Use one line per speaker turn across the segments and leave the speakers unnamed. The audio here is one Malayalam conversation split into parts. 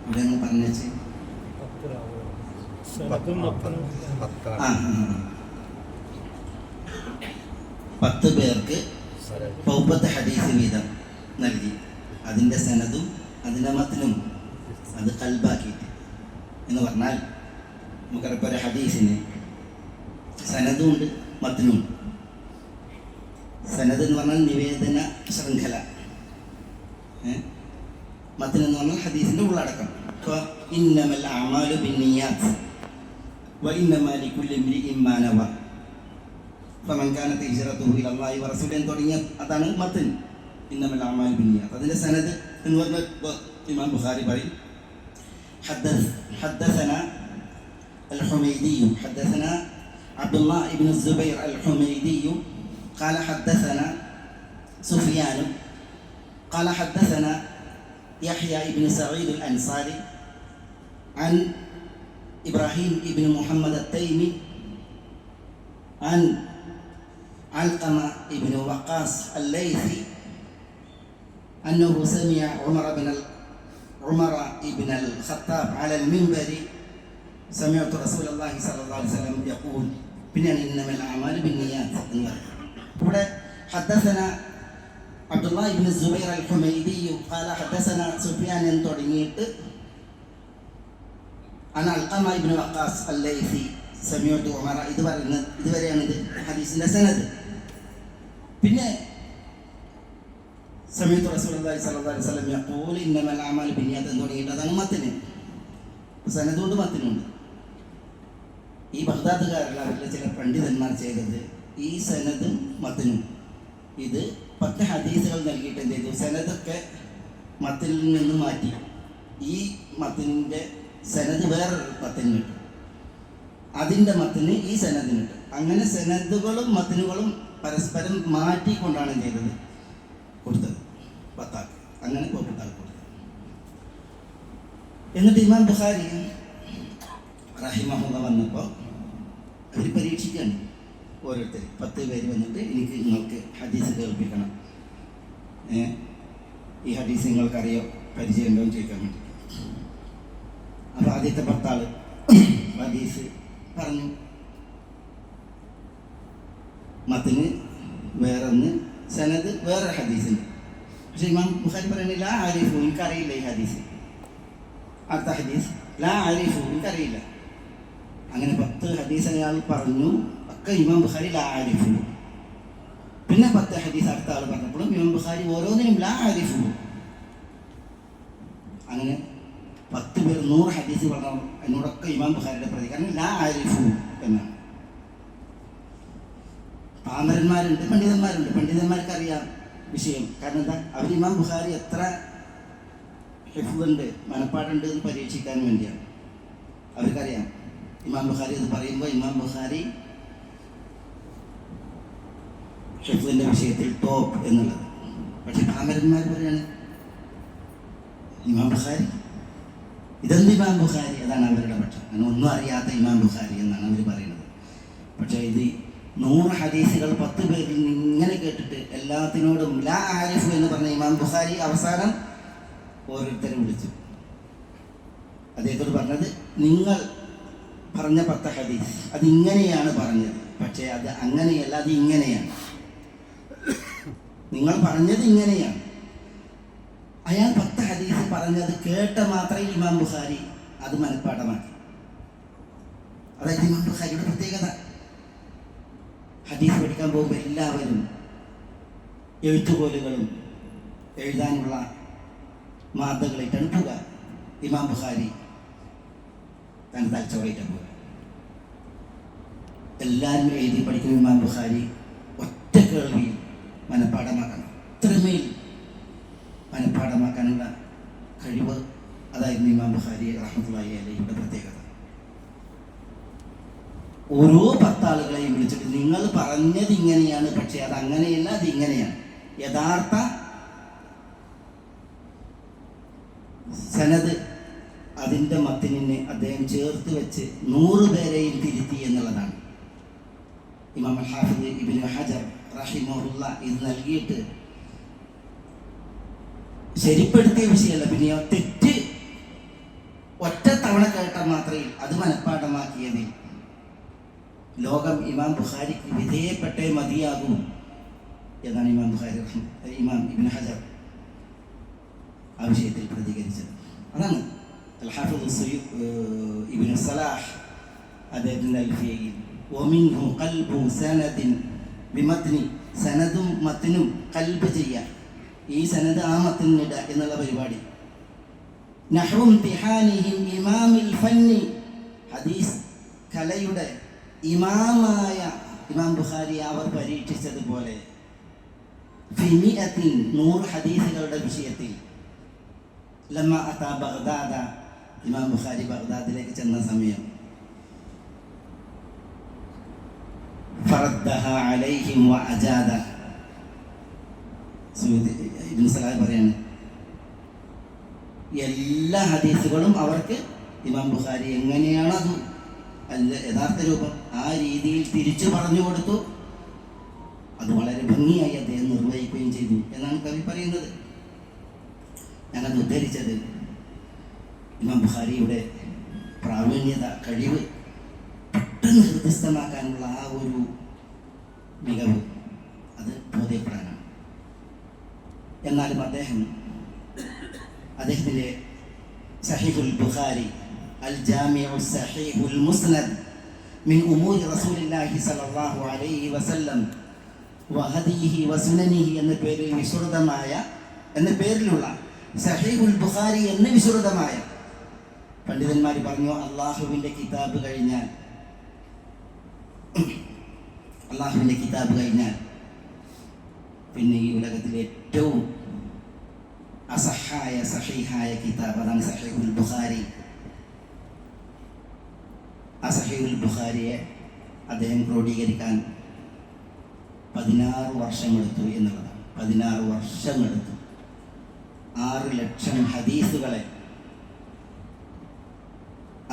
ഇവിടെ ഞങ്ങൾ പറഞ്ഞു 10 പേർക്ക് 30 ഹദീസ് വീതം നൽകി. അതിൻ്റെ സനദും അതിൻ്റെ മത്നും അത് കൽബാക്കിയിട്ട് എന്ന് പറഞ്ഞാൽ നമുക്കറിയാം ഒരു ഹദീസിന് സനദും ഉണ്ട് മത്നും. സനദ് എന്ന് പറഞ്ഞാൽ നിവേദന ശൃംഖല, മത്ൻ എന്ന് പറഞ്ഞാൽ ഹദീസിൻ്റെ ഉള്ളടക്കം. ഇന്നമൽ അഅ്മാലു ബിന്നിയാത്ത് വഇന്നമാ ലികുല്ലി ഇംരിഇൻ മാ നവى ഫമൻ കാനത് ഹിജ്റതുഹു ഇലല്ലാഹി വറസൂലിഹി തുടങ്ങിയ അതാണ് മത്ൻ. ഇന്നമൽ അഅ്മാലു ബിന്നിയാത്ത്. അതിൻ്റെ സനദ് എന്ന് പറഞ്ഞാൽ ഇമാം ബുഖാരി പറയും حدثنا الحميدي حدثنا عبد الله بن الزبير الحميدي قال حدثنا سفيان قال حدثنا يحيى بن سعيد الأنصاري عن إبراهيم بن محمد التيمي عن علقمة بن وقاص الليثي أنه سمع عمر بن الخطاب على المنبر سمعت رسول الله صلى الله عليه وسلم يقول إنما الأعمال بالنيات. حدثنا عبد الله بن الزبير الحميدي قال حدثنا سفيان തുടങ്ങിയിട്ട് عن علقمة بن وقاص الليثي سمعت عمر ഇതുവരെയാണ് ഇത് ഹദീസിന്റെ സനദ്. പിന്നെ സമയത്ത് റസൂലുള്ളാഹി സ്വല്ലല്ലാഹു അലൈഹി വസല്ലം യഖൂൽ ഇന്നമൽ അഅ്മാലു ബിന്നിയാത്ത് എന്ന് തുടങ്ങിയിട്ട് അതാണ് മത്ന്. സനദുണ്ട് മത്നുണ്ട്. ഈ ബഗ്ദാദുകാരുള്ള അവരിലെ ചില പണ്ഡിതന്മാർ ചെയ്തത് ഈ സനദും മത്നും ഇത് 10 ഹദീസുകൾ നൽകിയിട്ട് എന്ത് ചെയ്തു, സനദൊക്കെ മത്നിൽ നിന്ന് മാറ്റി ഈ മത്നിൻ്റെ സനദ് വേറൊരു മത്നിന് കിട്ടും, അതിൻ്റെ മത്ന് ഈ സനദിന് കിട്ടും. അങ്ങനെ സനദുകളും മത്നുകളും പരസ്പരം മാറ്റിക്കൊണ്ടാണ് ചെയ്തത് കൊടുത്തത് 10 ആൾക്ക്. അങ്ങനെ 10 ആൾക്ക് കൊടുത്തത്. എന്നിട്ട് ഇമാം ബുഖാരി റഹിമഹുല്ലാഹ് വന്നപ്പോൾ അവർ പരീക്ഷിക്കുകയാണ്. ഓരോരുത്തർ 10 പേര് വന്നിട്ട് എനിക്ക് നിങ്ങൾക്ക് ഹദീസ് കേൾപ്പിക്കണം, ഈ ഹദീസ് നിങ്ങൾക്കറിയോ പരിചയമുണ്ടോ എന്ന് ചോദിക്കാൻ വേണ്ടി. അപ്പോൾ ആദ്യത്തെ 10 ആൾ ഹദീസ് പറഞ്ഞു, മത്ന് വേറൊന്ന്, സനദ് വേറെ ഹദീസിന്. പക്ഷെ ഇമാം ബുഖാരി പറയുന്നത് ലാ ആരിഫു, എനിക്കറിയില്ല ഈ ഹദീസ്. അടുത്ത ഹദീസ് ലാ ആരിഫു, എനിക്കറിയില്ല. അങ്ങനെ 10 ഹദീസ് അയാൾ പറഞ്ഞു, ഒക്കെ ഇമാം ബുഖാരി ലാ ആരിഫു. പിന്നെ 10 ഹദീസ് അടുത്ത ആൾ പറഞ്ഞപ്പോഴും ഇമാം ബുഖാരി ഓരോന്നിനും ലാ ആരിഫു. അങ്ങനെ 10 പേർ 100 ഹദീസ് പറഞ്ഞു. എന്നോടൊക്കെ ഇമാം ബുഖാരിയുടെ പ്രതികരണം ലാ ആരിഫു എന്നാണ്. പാമരന്മാരുണ്ട്, പണ്ഡിതന്മാരുണ്ട്. പണ്ഡിതന്മാർക്കറിയാം വിഷയം. കാരണം എന്താ, അവർ ഇമാം ബുഖാരി എത്ര ഹിഫ്ളുണ്ട്, മനപ്പാടുണ്ട് എന്ന് പരീക്ഷിക്കാൻ വേണ്ടിയാണ്. അവർക്കറിയാം ഇമാം ബുഖാരി എന്ന് പറയുമ്പോൾ ഇമാം ബുഖാരി ഹിഫ്ളിൻ്റെ വിഷയത്തിൽ ടോപ്പ് എന്നുള്ളത്. പക്ഷെ പാമരന്മാർ പറയാണ് ഇമാം ബുഖാരി, ഇതെന്ത് ഇമാം ബുഖാരി, അതാണ് അവരുടെ പക്ഷം. അങ്ങനെ ഒന്നും അറിയാത്ത ഇമാം ബുഖാരി എന്നാണ് അവർ പറയുന്നത്. പക്ഷേ ഇത് 100 ഹദീസുകൾ 10 പേരിൽ ഇങ്ങനെ കേട്ടിട്ട് എല്ലാത്തിനോടും ലാ ആരിഫു എന്ന് പറഞ്ഞ ഇമാം ബുഖാരി അവസാനം ഓരോരുത്തരും വിളിച്ചു. അദ്ദേഹത്തോട് പറഞ്ഞത്, നിങ്ങൾ പറഞ്ഞ 10 ഹദീസ് അതിങ്ങനെയാണ് പറഞ്ഞത്, പക്ഷേ അത് അങ്ങനെയല്ല, അത് ഇങ്ങനെയാണ്. നിങ്ങൾ പറഞ്ഞത് ഇങ്ങനെയാണ്. അയാൾ 10 ഹദീസ് പറഞ്ഞത് കേട്ട മാത്രമേ ഇമാം ബുഖാരി അത് മനഃപ്പാഠമാക്കി. അതായത് ഇമാം ബുഖാരിയുടെ പ്രത്യേകത, ഹദീസ് പഠിക്കാൻ പോകുമ്പോൾ എല്ലാവരും എഴുത്തുകോലുകളും എഴുതാനുള്ള മാതകളായിട്ടാണ് പോവുക. ഇമാം ബുഖാരി തൻ്റെ തലച്ചോറായിട്ടാണ് പോവുക. എല്ലാവരും എഴുതി പഠിക്കുന്ന ഇമാം ബുഖാരി ഒറ്റ കേൾവിയിൽ മനഃപ്പാഠമാക്കണം. ഇത്രമേൽ മനഃപ്പാഠമാക്കാനുള്ള കഴിവ് അതായിരുന്നു ഇമാം ബുഖാരി റഹ്മത്തുള്ളാഹി അലൈഹിയുടെ പ്രത്യേകത. ഓരോ 10 ആളുകളെയും വിളിച്ചിട്ട് നിങ്ങൾ പറഞ്ഞത് ഇങ്ങനെയാണ്, പക്ഷേ അത് അങ്ങനെയല്ല, അത് ഇങ്ങനെയാണ്. യഥാർത്ഥ സനദ് അതിൻ്റെ മത്തിനെ അദ്ദേഹം ചേർത്ത് വെച്ച് 100 പേരെയും തിരുത്തി എന്നുള്ളതാണ്. ഇമാം ഹാഫിദ് ഇബ്നു ഹജർ റഹിമഹുല്ലാഹ് ഇത് നൽകിയിട്ട് ശരിപ്പെടുത്തിയ വിഷയമല്ല, പിന്നെയോ തെറ്റ് മാത്രയിൽ അത് മനഃപ്പാഠമാക്കിയതിൽ ലോകം ഇമാം ബുഖാരിക്ക് വിധേയപ്പെട്ടേ മതിയാകും എന്നാണ് ഇമാം ഇബ്നു ഹജർ ആ വിഷയത്തിൽ പ്രതികരിച്ചത്. അതാണ് അൽ-ഹാഫിദ് ഇബ്നു സലാഹ് അദ്ദേഹത്തിൻ്റെ അൽഫിയയിൽ വമിൻഹു ഖൽബു സനദിൻ ബിമത്നി, സനദും മത്തിനും കൽബ് ചെയ്യുക, ഈ സനദ് ആ മത്തിനിടുക എന്നുള്ള പരിപാടി. നഹ്റും തിഹാനിഹിം ഇമാമിൽ ഫന്നി, ഹദീസ് കലയുടെ ഇമാമായ ഇമാം ബുഖാരി അവർ പരീക്ഷിച്ചതുപോലെ ഫിമിഅത്തിൻ 100 ഹദീസുകളുടെ വിഷയത്തിൽ ലമ്മ അതാ ബഗ്ദാദ, ഇമാം ബുഖാരി ബഗ്ദാദിലേക്ക് ചെന്ന സമയം ഫറദ്ദഹ അലൈഹിം വഅജാദ, ഇബ്നു സലാഹ് പറയാണ് എല്ലാ ഹദീസുകളും അവർക്ക് ഇമാം ബുഖാരി എങ്ങനെയാണത് അല്ല യഥാർത്ഥ രൂപം ആ രീതിയിൽ തിരിച്ചു പറഞ്ഞു കൊടുത്തു. അത് വളരെ ഭംഗിയായി അദ്ദേഹം നിർവഹിക്കുകയും ചെയ്തു എന്നാണ് കവി പറയുന്നത്. ഞാനത് ഉദ്ധരിച്ചത് ഇമാം ബുഖാരിയുടെ പ്രാവീണ്യത, കഴിവ്, പെട്ടെന്ന് ഹൃദയസ്ഥമാക്കാനുള്ള ആ ഒരു മികവ് അത് ബോധ്യപ്പെടാനാണ്. എന്നാലും അദ്ദേഹത്തിൻ്റെ സഹീഹുൽ ബുഖാരി അൽ ജാമിഉ സഹീഹുൽ മുസ്നദ് മിൻ ഉമൂരി റസൂലില്ലാഹി സ്വല്ലല്ലാഹു അലൈഹി വസല്ലം വഹദിഹി വസുനനിഹി എന്ന പേരിൽ വിശുദ്ധമായ എന്ന പേരിലുള്ള സഹീഹുൽ ബുഖാരി എന്ന വിശുദ്ധമായ, പണ്ഡിതന്മാർ പറഞ്ഞു അള്ളാഹുവിൻ്റെ കിതാബ് കഴിഞ്ഞാൽ പിന്നെ ഈ ഉലകത്തിലെ ഏറ്റവും അസഹായ സഹീഹായ കിതാബ് അതാണ് സഹീഹുൽ ബുഖാരി. ആ സഹീഹുൽ ബുഖാരിയെ അദ്ദേഹം ക്രോഡീകരിക്കാൻ 16 വർഷമെടുത്തു എന്നുള്ളതാണ്. 16 വർഷമെടുത്തു. 6 ലക്ഷം ഹദീസുകളെ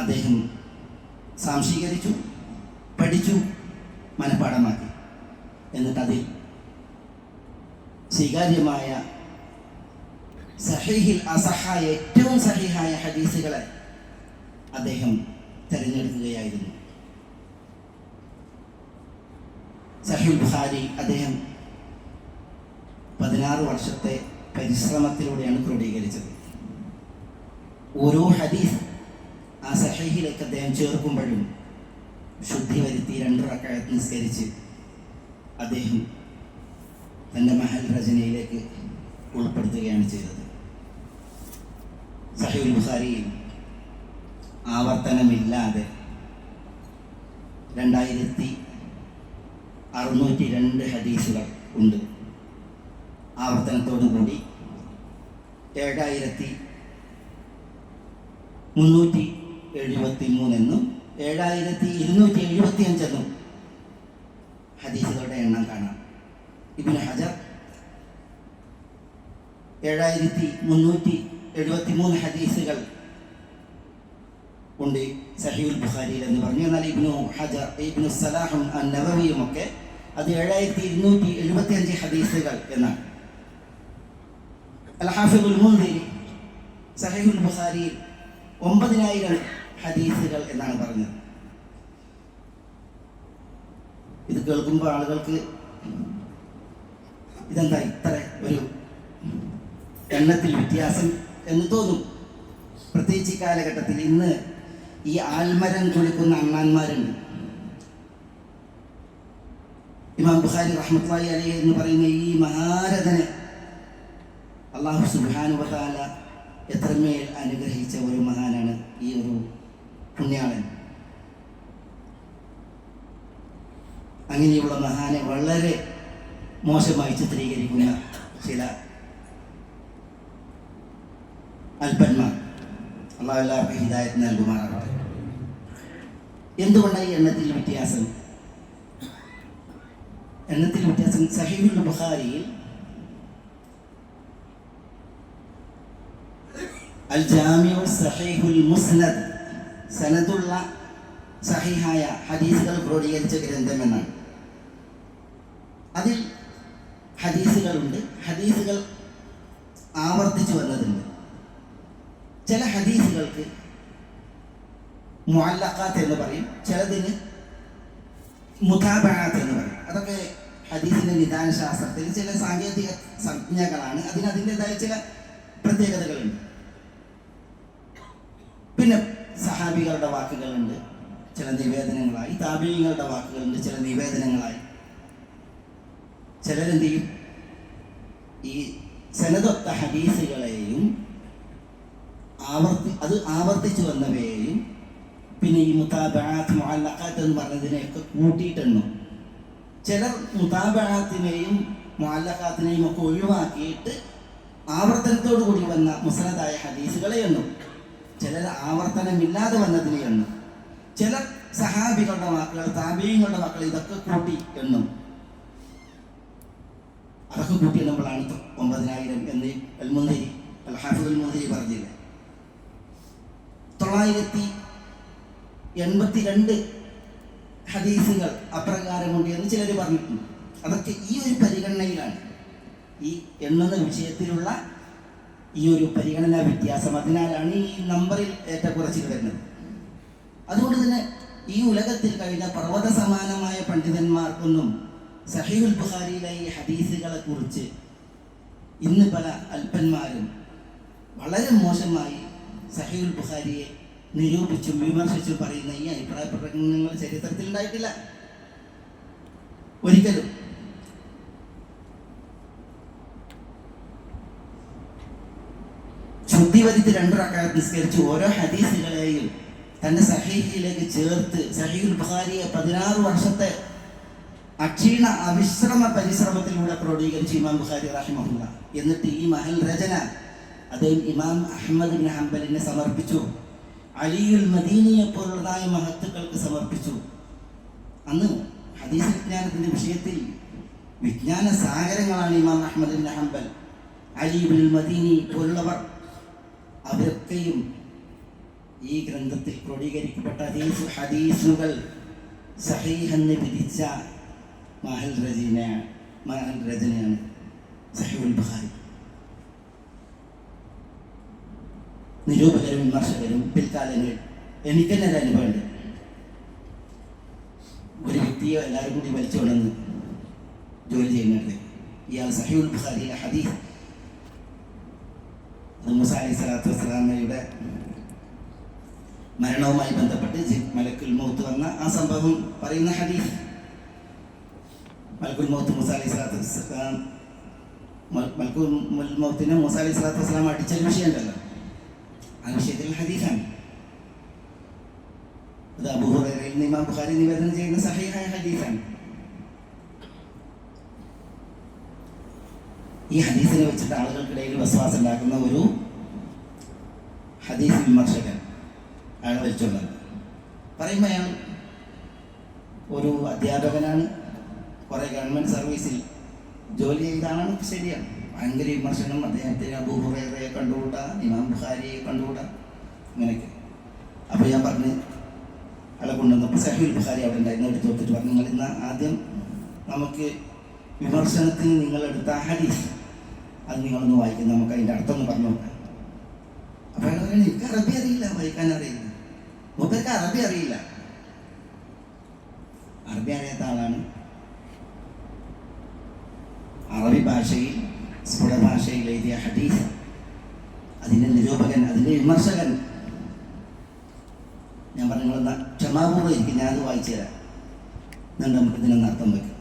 അദ്ദേഹം സാംശീകരിച്ചു, പഠിച്ചു, മനഃപ്പാഠമാക്കി. എന്നിട്ട് അതിൽ സ്വീകാര്യമായ സഹീഹിൽ അസഹായ ഏറ്റവും സഹീഹായ ഹദീസുകളെ അദ്ദേഹം തിരഞ്ഞെടുക്കുകയായിരുന്നു. സഹീഹുൽ ബുഖാരി അദ്ദേഹം 16 വർഷത്തെ പരിശ്രമത്തിലൂടെയാണ് ക്രോഡീകരിച്ചത്. ഓരോ ഹദീസ് ആ സഹീഹിലേക്ക് അദ്ദേഹം ചേർക്കുമ്പോഴും ശുദ്ധി വരുത്തി 2 റക്അത്ത് നിസ്കരിച്ച് അദ്ദേഹം തൻ്റെ മഹൽ രചനയിലേക്ക് ഉൾപ്പെടുത്തുകയാണ് ചെയ്തത്. സഹീഹുൽ ബുഖാരിയിൽ ആവർത്തനമില്ലാതെ 2602 ഹദീസുകൾ ഉണ്ട്. ആവർത്തനത്തോടുകൂടി 7373 എന്നും 7275 എന്നും ഹദീസുകളുടെ എണ്ണം കാണാം. ഇബ്നു ഹജർ 7373 ഹദീസുകൾ ഉണ്ട് സഹീഹുൽ ബുഖാരിയിൽ എന്ന് പറഞ്ഞു. എന്നാൽ ഇബ്നു സലാഹും അൻ-നവവിയും ഒക്കെ അത് 7275 ഹദീസുകൾ എന്നാണ്. അൽ-ഹാഫിദുൽ മുൻദിരി സഹീഹുൽ ബുഖാരിയിൽ 9000 ഹദീസുകൾ എന്നാണ് പറഞ്ഞത്. ഇത് കേൾക്കുമ്പോൾ ആളുകൾക്ക് ഇതെന്താ ഇത്ര ഒരു എണ്ണത്തിൽ വ്യത്യാസം എന്ന് തോന്നും. പ്രത്യേകിച്ച് ഈ കാലഘട്ടത്തിൽ ഇന്ന് ഈ ആൽമരം കുളിക്കുന്ന അണ്ണാന്മാരുണ്ട്. ഇമാം ബുഖാരി റഹ്മത്തുള്ളാഹി അലൈഹി എന്ന് പറയുന്ന ഈ മഹാരഥനെ അല്ലാഹു സുബ്ഹാനഹു വ തആല എത്രമേൽ അനുഗ്രഹിച്ച ഒരു മഹാനാണ് ഈ ഒരു പുണ്യാളൻ. അങ്ങനെയുള്ള മഹാനെ വളരെ മോശമായി ചിത്രീകരിക്കുന്ന ചില അല്പന്മാർ, അല്ലാഹു എല്ലാവർക്കും ഹിദായത്ത് നൽകുമാറാകട്ടെ. എന്തുകൊണ്ടാണ് ഈ എണ്ണത്തിൽ വ്യത്യാസം? സഹീഹുൽ ബുഖാരിയിൽ അൽ ജാമിഉ സഹീഹുൽ മുസ്നദ് സനദുള്ള സഹീഹായ ഹദീസുകൾ ക്രോഡീകരിച്ച ഗ്രന്ഥം എന്നാണ്. അതിൽ ഹദീസുകളുണ്ട്, ഹദീസുകൾ ആവർത്തിച്ചു വന്നതുണ്ട്. ചില ഹദീസുകൾക്ക് മുഅല്ലഖാത്ത് എന്ന് പറയും, ചിലതിന് മുതാബഅത്ത് എന്ന് പറയും. അതൊക്കെ ഹദീസിന്റെ നിദാന ശാസ്ത്രത്തിൽ ചില സാങ്കേതിക സംജ്ഞകളാണ്. അതിൻ്റെതായ ചില പ്രത്യേകതകളുണ്ട്. പിന്നെ സഹാബികളുടെ വാക്കുകളുണ്ട് ചില നിവേദനങ്ങളായി, താബിഈങ്ങളുടെ വാക്കുകളുണ്ട് ചില നിവേദനങ്ങളായി. ചിലരെന്ത് ചെയ്യും, ഈ സനദൊത്ത ഹദീസുകളെയും ആവർത്തിച്ചു വന്നവയെയും പിന്നെ ഈ മുതാബഅത്ത് മുഅല്ലഖാത്ത് എന്ന് പറഞ്ഞതിനെയൊക്കെ കൂട്ടിയിട്ടെണ്ണും. ചിലർ മുതാബഅത്തിനെയും മുഅല്ലഖാത്തിനെയും ഒക്കെ ഒഴിവാക്കിയിട്ട് ആവർത്തനത്തോടു കൂടി വന്ന മുസ്നദായ ഹദീസുകളെ എണ്ണും. ചിലർ ആവർത്തനമില്ലാതെ വന്നതിനെ എണ്ണും. ചിലർ സഹാബികളുടെ വാക്കുകൾ, താബിഈങ്ങളുടെ വാക്കുകൾ ഇതൊക്കെ കൂട്ടി എണ്ണും. അതൊക്കെ കൂട്ടി എണ്ണുമ്പോഴാണ് 9000 എന്ന് ഹാഫിദ് അൽ മുൻദിരി പറഞ്ഞില്ല. 982 ഹദീസുകൾ അപ്രകാരമുണ്ട് എന്ന് ചിലർ പറഞ്ഞിട്ടുണ്ട്. അതൊക്കെ ഈ ഒരു പരിഗണനയിലാണ്, ഈ എണ്ണുന്ന വിഷയത്തിലുള്ള ഈ ഒരു പരിഗണനാ വ്യത്യാസം. അതിനാലാണ് ഈ നമ്പറിൽ ഏറ്റക്കുറച്ചിൽ വരുന്നത്. അതുകൊണ്ട് തന്നെ ഈ ഉലകത്തിൽ കഴിഞ്ഞ പർവ്വത സമാനമായ പണ്ഡിതന്മാർക്കൊന്നും സഹീഹുൽ ബുഖാരിയിലെ ഈ ഹദീസുകളെ കുറിച്ച് ഇന്ന് പല അല്പന്മാരും വളരെ മോശമായി സഹീഹുൽ ബുഖാരിയെ നിരൂപിച്ചും വിമർശിച്ചും പറയുന്ന ഈ അഭിപ്രായ പ്രകടനങ്ങൾ ചരിത്രത്തിൽ ഉണ്ടായിട്ടില്ല ഒരിക്കലും. ശുദ്ധി വരുത്തി 2 റക്അത്ത് നിസ്കരിച്ച് ഓരോ ഹദീസുകളെയും തന്റെ സഹീഹിലേക്ക് ചേർത്ത് സഹീഹുൽ ബുഖാരിയെ 16 വർഷത്തെ അക്ഷീണ അവിശ്രമ പരിശ്രമത്തിലൂടെ ക്രോഡീകരിച്ച് ഇമാം ബുഖാരി റഹിമഹുല്ലാ. എന്നിട്ട് ഈ മഹൽ രചന അദ്ദേഹം ഇമാം അഹ്മദ് ബിൻ ഹംബലിനെ സമർപ്പിച്ചു, അലിയുൽ മദീനിയെ പോലുള്ളതായ മഹത്തുക്കൾക്ക് സമർപ്പിച്ചു. അന്ന് ഹദീസ് വിജ്ഞാനത്തിന്റെ വിഷയത്തിൽ വിജ്ഞാന സാഗരങ്ങളാണ് ഇമാം അഹ്മദ് ബിൻ ഹംബൽ, അലി ഇബ്നുൽ മദീനി പോലുള്ളവർ. അവരൊക്കെയും ഈ ഗ്രന്ഥത്തിൽ ക്രോഡീകരിക്കപ്പെട്ട ഹദീസുകൾ സഹീഹെന്ന് വിധിച്ച മഹൽ രചനയാണ് സഹീഹുൽ ബുഖാരി. നിരൂപകരും വിമർശകരും പിൽക്കാലങ്ങളിൽ എനിക്ക് തന്നെ ഒരു അനുഭവമുണ്ട്. ഒരു വ്യക്തിയെ എല്ലാവരും കൂടി വലിച്ചുകൊണ്ടെന്ന് ജോലി ചെയ്യുന്നുണ്ട്. ഇയാൾ സഹീഹുൽ ബുഖാരിയിലെ ഹദീസ് മൂസ അലൈഹിസ്സലാത്തു വസ്സലാമയുടെ മരണവുമായി ബന്ധപ്പെട്ട് മലക്കുൽ മൗത്ത് വന്ന ആ സംഭവം പറയുന്ന ഹദീസ്. മലക്കുൽ മൗത്ത് മൂസ അലൈഹിസ്സലാത്തു വസ്സലാം മലക്കുൽ മൗത്തിനെ മൂസ അലൈഹിസ്സലാത്തു വസ്സലാം അടിച്ചൊരു വിഷയമുണ്ടല്ലോ, ആ വിഷയത്തിൽ ഹദീസാണ്. അത് അബൂ ഹുറൈറയിൽ നിന്ന് ഇമാം ബുഖാരി നിവേദനം ചെയ്യുന്ന സഹീഹായ ഹദീസാണ്. ഈ ഹദീസിനെ വെച്ചിട്ട് ആളുകൾക്കിടയിൽ വസ്വാസം ഉണ്ടാക്കുന്ന ഒരു ഹദീസ് വിമർശകൻ അയാൾ വലിച്ചുള്ളത് പറയുമ്പോൾ അയാൾ ഒരു അധ്യാപകനാണ്, കുറെ ഗവൺമെന്റ് സർവീസിൽ ജോലി ചെയ്താണ്, ശരിയാണ്. ഭയങ്കര വിമർശനം. അദ്ദേഹത്തിന് അബൂ ഹുറൈറയെ കണ്ടുകൂടാ, ഇമാം ബുഖാരിയെ കണ്ടുകൂടാ, അങ്ങനെയൊക്കെ. അപ്പോൾ ഞാൻ പറഞ്ഞ് അയാളെ കൊണ്ടുവന്നപ്പോൾ സഹീഹുൽ ബുഖാരി അവിടെ ഉണ്ടായിരുന്നു. എടുത്ത് നോക്കിയിട്ട് പറഞ്ഞു, നിങ്ങൾ ഇന്ന് ആദ്യം നമുക്ക് വിമർശനത്തിന് നിങ്ങളെടുത്ത ഹദീസ് അത് നിങ്ങളൊന്ന് വായിക്കുന്നത്, നമുക്ക് അതിൻ്റെ അർത്ഥം ഒന്ന് പറഞ്ഞു നോക്കാം. അപ്പോൾ അയാൾ പറയുന്നത്, എനിക്ക് അറബി അറിയില്ല, വായിക്കാൻ അറിയില്ല. മൂപ്പർക്ക് അറബി അറിയില്ല. അറബി അറിയാത്ത ആളാണ്. അറബി ഭാഷയിൽ സ്ഫുട ഭാഷയിൽ എഴുതിയ ഹദീസ്, അതിൻ്റെ നിരൂപകൻ, അതിൻ്റെ വിമർശകൻ. ഞാൻ പറഞ്ഞു, നിങ്ങളെന്നാ ക്ഷമാപൂർവ്വം ഇരിക്കും, ഞാനത് വായിച്ചു തരാം, എന്നിട്ട് നമുക്ക് ഇതിനൊന്ന് അർത്ഥം വയ്ക്കും.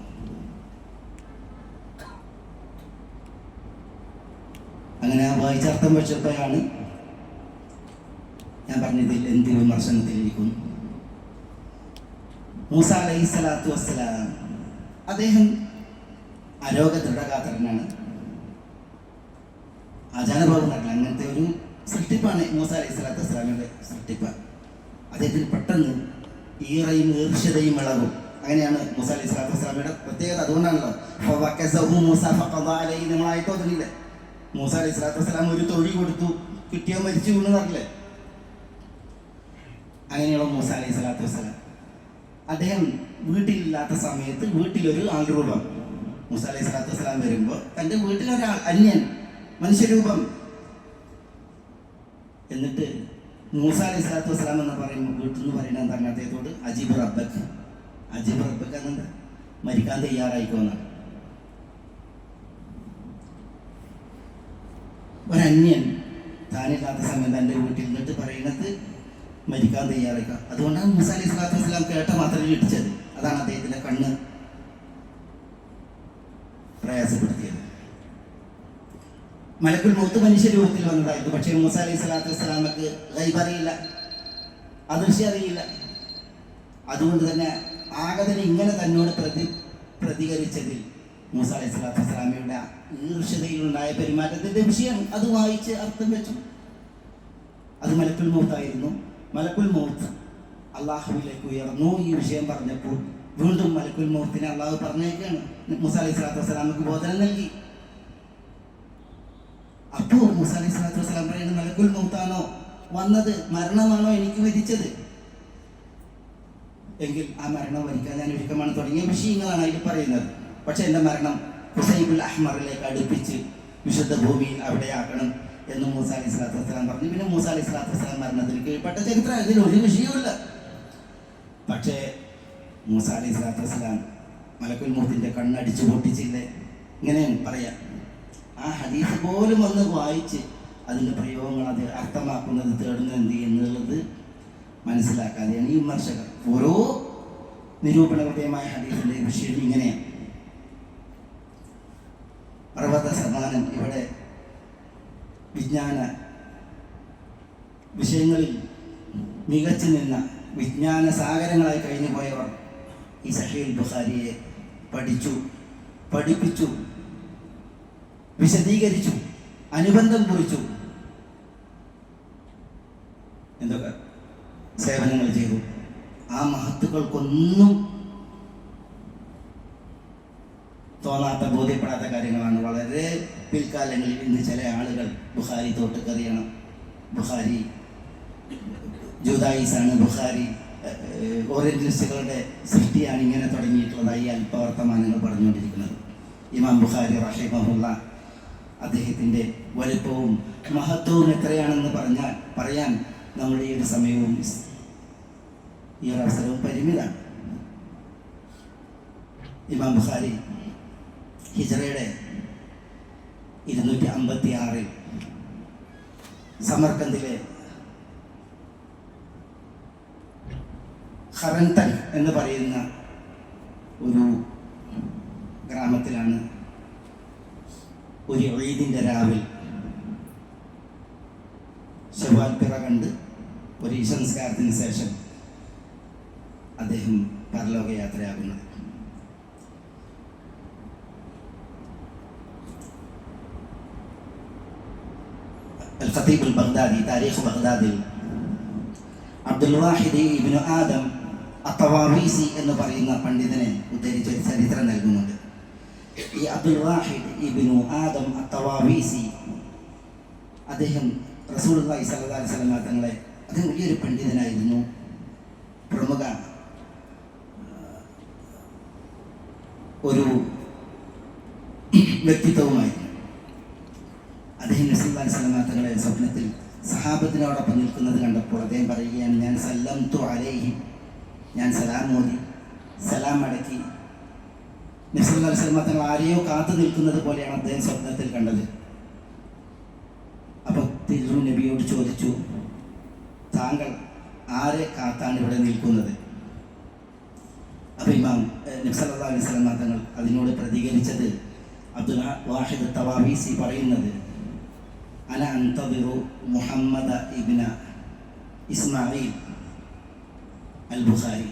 അങ്ങനെ ആ വായിച്ച അർത്ഥം വെച്ചപ്പോഴാണ് ഞാൻ പറഞ്ഞതിൽ എന്ത് വിമർശനത്തിലിരിക്കുന്നു. മൂസ അലൈഹിസ്സലാത്തു വസ്സലാം അദ്ദേഹം അരോഗ ദൃഢഗാത്രനാണ്, ആചാരഭാവനല്ല, അങ്ങനത്തെ ഒരു സൃഷ്ടിപ്പാണ് മൂസ അലൈഹിസ്സലാത്തു വസ്സലാമിയുടെ സൃഷ്ടിപ്പ്. അദ്ദേഹത്തിന് പെട്ടെന്ന് ഈറയും ഈർഷ്യതയും ഇളകും. അങ്ങനെയാണ് മൂസ അലൈഹിസ്സലാത്തു വസ്സലാമിയുടെ പ്രത്യേകത. അതുകൊണ്ടാണല്ലോ നമ്മളായി തോന്നില്ലേ, മൂസ അലൈഹിസ്സലാത്തു വസ്സലാം ഒരു തൊഴി കൊടുത്തു, കിട്ടിയോ മരിച്ചു വീണെന്ന് പറഞ്ഞില്ലേ. അങ്ങനെയുള്ള മൂസ അലൈഹിസ്സലാത്തു വസ്സലാം അദ്ദേഹം വീട്ടിലില്ലാത്ത സമയത്ത് വീട്ടിലൊരു ആൾരൂപം, മൂസ അലൈഹിസ്സലാത്തു വസ്സലാം വരുമ്പോൾ തൻ്റെ വീട്ടിലൊരാൾ, അന്യൻ, മനുഷ്യരൂപം. എന്നിട്ട് മൂസ അലൈഹി സ്വലാത്തു വസ്സലാം എന്ന് പറയുമ്പോൾ വീട്ടിൽ നിന്ന് പറയുന്നത് എന്താണ് അദ്ദേഹത്തോട് അജീബ് റബ്ബക്ക് എന്നുണ്ട് മരിക്കാൻ തയ്യാറായിക്കോന്നാണ്. ഒരന്യൻ താനില്ലാത്ത സമയം തൻ്റെ വീട്ടിൽ നിന്നിട്ട് പറയുന്നത് മരിക്കാൻ തയ്യാറാക്കാം. അതുകൊണ്ടാണ് മൂസ അലൈഹി സ്വലാത്തു വസ്സലാം കേട്ട മാത്രമേ ഇടിച്ചത്. അതാണ് അദ്ദേഹത്തിൻ്റെ കണ്ണ് പ്രയാസപ്പെടുത്തിയത്. മലക്കുൽ മൗത്ത് മനുഷ്യ രൂപത്തിൽ വന്നതായിരുന്നു. പക്ഷേ മൂസ അലൈഹി സ്വലാത്തു വസ്സലാമക്ക് ഗൈബ് അറിയില്ല, അദൃശ്യം അറിയില്ല. അതുകൊണ്ട് തന്നെ ആഗതന് ഇങ്ങനെ തന്നോട് പ്രതികരിച്ചതിൽ മൂസ അലൈഹി സ്വലാത്തു വസ്സലാമയുടെ ഈർഷ്യതയിലുണ്ടായ പെരുമാറ്റത്തിൻ്റെ വിഷയം അത് വായിച്ച് അർത്ഥം വെച്ചു. അത് മലക്കുൽ മൗത്തായിരുന്നു. മലക്കുൽ മൗത്ത് അള്ളാഹുവിലേക്ക് ഉയർന്നു. ഈ വിഷയം പറഞ്ഞപ്പോൾ വീണ്ടും മലക്കുൽ മൗത്തിനെ അള്ളാഹു പറഞ്ഞേക്കാണ്. മൂസ അലൈഹി സ്വലാത്തു വസ്സലാമക്ക് ബോധനം നൽകി. അപ്പോൾ മൂസ അലൈഹി സ്വലാത്തു വസ്സലാം പറയുന്നത്, മലക്കുൽ മൗത്താണോ വന്നത്, മരണമാണോ എനിക്ക് വിധിച്ചത് എങ്കിൽ ആ മരണം വരിക്കാൻ ഞാൻ ഒരുക്കമാണ് തുടങ്ങിയ വിഷയങ്ങളാണ് അതിൽ പറയുന്നത്. പക്ഷെ എൻ്റെ മരണം ഹുസൈബുൽ അഹ്മറിലേക്ക് അടുപ്പിച്ച് വിശുദ്ധ ഭൂമിയിൽ അവിടെയാക്കണം എന്ന് മൂസ അലൈഹി സ്വലാത്തു വസ്സലാം പറഞ്ഞു. പിന്നെ മൂസ അലൈഹി സ്വലാത്തു വസ്സലാം മരണത്തിന് കീഴ്പ്പെട്ട ചരിത്രം അതിൽ ഒരു വിഷയവുമില്ല. പക്ഷേ മൂസ അലൈഹി സ്വലാത്തു വസ്സലാം മലക്കുൽ മൗത്തിൻ്റെ കണ്ണടിച്ചു പൊട്ടിച്ചില്ലേ, ഇങ്ങനെയാണ് പറയാം. ആ ഹദീസ് പോലും ഒന്ന് വായിച്ച് അതിൻ്റെ പ്രയോഗങ്ങൾ അത് അർത്ഥമാക്കുന്നത് തേടുന്നത് എന്ത് എന്നുള്ളത് മനസ്സിലാക്കാതെയാണ് ഈ വിമർശകർ. ഓരോ നിരൂപണവിധേയമായ ഹദീസിൻ്റെ വിഷയം ഇങ്ങനെയാണ്. പർവ്വത സമാനം ഇവിടെ വിജ്ഞാന വിഷയങ്ങളിൽ മികച്ചു നിന്ന വിജ്ഞാന സാഗരങ്ങളായി കഴിഞ്ഞു പോയവർ ഈ സഹീഹുൽ ബുഖാരിയെ പഠിപ്പിച്ചു, വിശദീകരിച്ചു, അനുബന്ധം കുറിച്ചു, എന്തൊക്കെ സേവനങ്ങൾ ചെയ്തു. ആ മഹത്തുക്കൾക്കൊന്നും തോന്നാത്ത, ബോധ്യപ്പെടാത്ത കാര്യങ്ങളാണ് വളരെ പിൽക്കാലങ്ങളിൽ ഇന്ന് ചില ആളുകൾ ബുഖാരി തോട്ടുകറിയണം, ബുഖാരി ജൂദായിസാണ്, ബുഖാരി ഓറിയന്റലിസ്റ്റുകളുടെ സൃഷ്ടിയാണ്, ഇങ്ങനെ തുടങ്ങിയിട്ടുള്ളതായി അല്പവർത്തമാനങ്ങൾ പറഞ്ഞുകൊണ്ടിരിക്കുന്നത്. ഇമാം ബുഖാരി റഹിമഹുള്ള അദ്ദേഹത്തിൻ്റെ വലുപ്പവും മഹത്വവും എത്രയാണെന്ന് പറയാൻ നമ്മുടെ ഈ ഒരു സമയവും ഈ ഒരു അവസരവും പരിമിതമാണ്. ഇമാം ബുഖാരി ഹിജ്റയുടെ 256 സമർക്കന്ദിലെ ഖറൻതൻ എന്ന് പറയുന്ന ഒരു ഗ്രാമത്തിലാണ് ഒരു ഈദിൻ്റെ രാവിൽ ശവ്വാൽ പിറ കണ്ട് ഒരു ഈശംസ്കാരത്തിന് ശേഷം അദ്ദേഹം പരലോകയാത്രയാകുന്നത്. അൽ ഖതീബ് അൽ ബഗ്ദാദി താരീഖ് ബഗ്ദാദിൽ അബ്ദുൽ വാഹിദ് ഇബ്നു ആദം അത്തവാവീസി എന്ന് പറയുന്ന പണ്ഡിതനെ ഉദ്ധരിച്ച് ഒരു ചരിത്രം നൽകുന്നുണ്ട്. ഈ അബ്ദുൽ വാഹിദ് ഇബ്നു ആദം അത്തവാവീസി അദ്ദേഹം റസൂലുള്ളാഹി സ്വല്ലല്ലാഹു അലൈഹി വസല്ലം തങ്ങളെ, അദ്ദേഹം വലിയൊരു പണ്ഡിതനായിരുന്നു, പ്രമുഖ ഒരു വ്യക്തിത്വവുമായിരുന്നു. അദ്ദേഹം റസൂലുള്ളാഹി സ്വല്ലല്ലാഹു അലൈഹി വസല്ലം തങ്ങളെ സ്വപ്നത്തിൽ സഹാബത്തിനോടൊപ്പം നിൽക്കുന്നത് കണ്ടപ്പോൾ അദ്ദേഹം പറയുകയാണ്, ഞാൻ സല്ലംതു അലൈഹി, ഞാൻ സലാം മോദി, സലാം മടക്കി. നബി സല്ലല്ലാഹു അലൈഹി വസല്ലം തങ്ങൾ ആരെയോ കാത്തു നിൽക്കുന്നത് പോലെയാണ് അദ്ദേഹം സ്വപ്നത്തിൽ കണ്ടത്. അപ്പോൾ തിരു നബിയോട് ചോദിച്ചു, താങ്കൾ ആരെ കാത്താണ് ഇവിടെ നിൽക്കുന്നത്? അപ്പോൾ ഇമാം നബി സല്ലല്ലാഹു അലൈഹി വസല്ലം തങ്ങൾ അതിനോട് പ്രതികരിച്ചത്, അബ്ദുൽ വാഹിദ് തവാവീസി പറയുന്നത്, അന അൻതദിറു മുഹമ്മദ ഇബ്ന ഇസ്മായിൽ അൽ ബുഖാരി,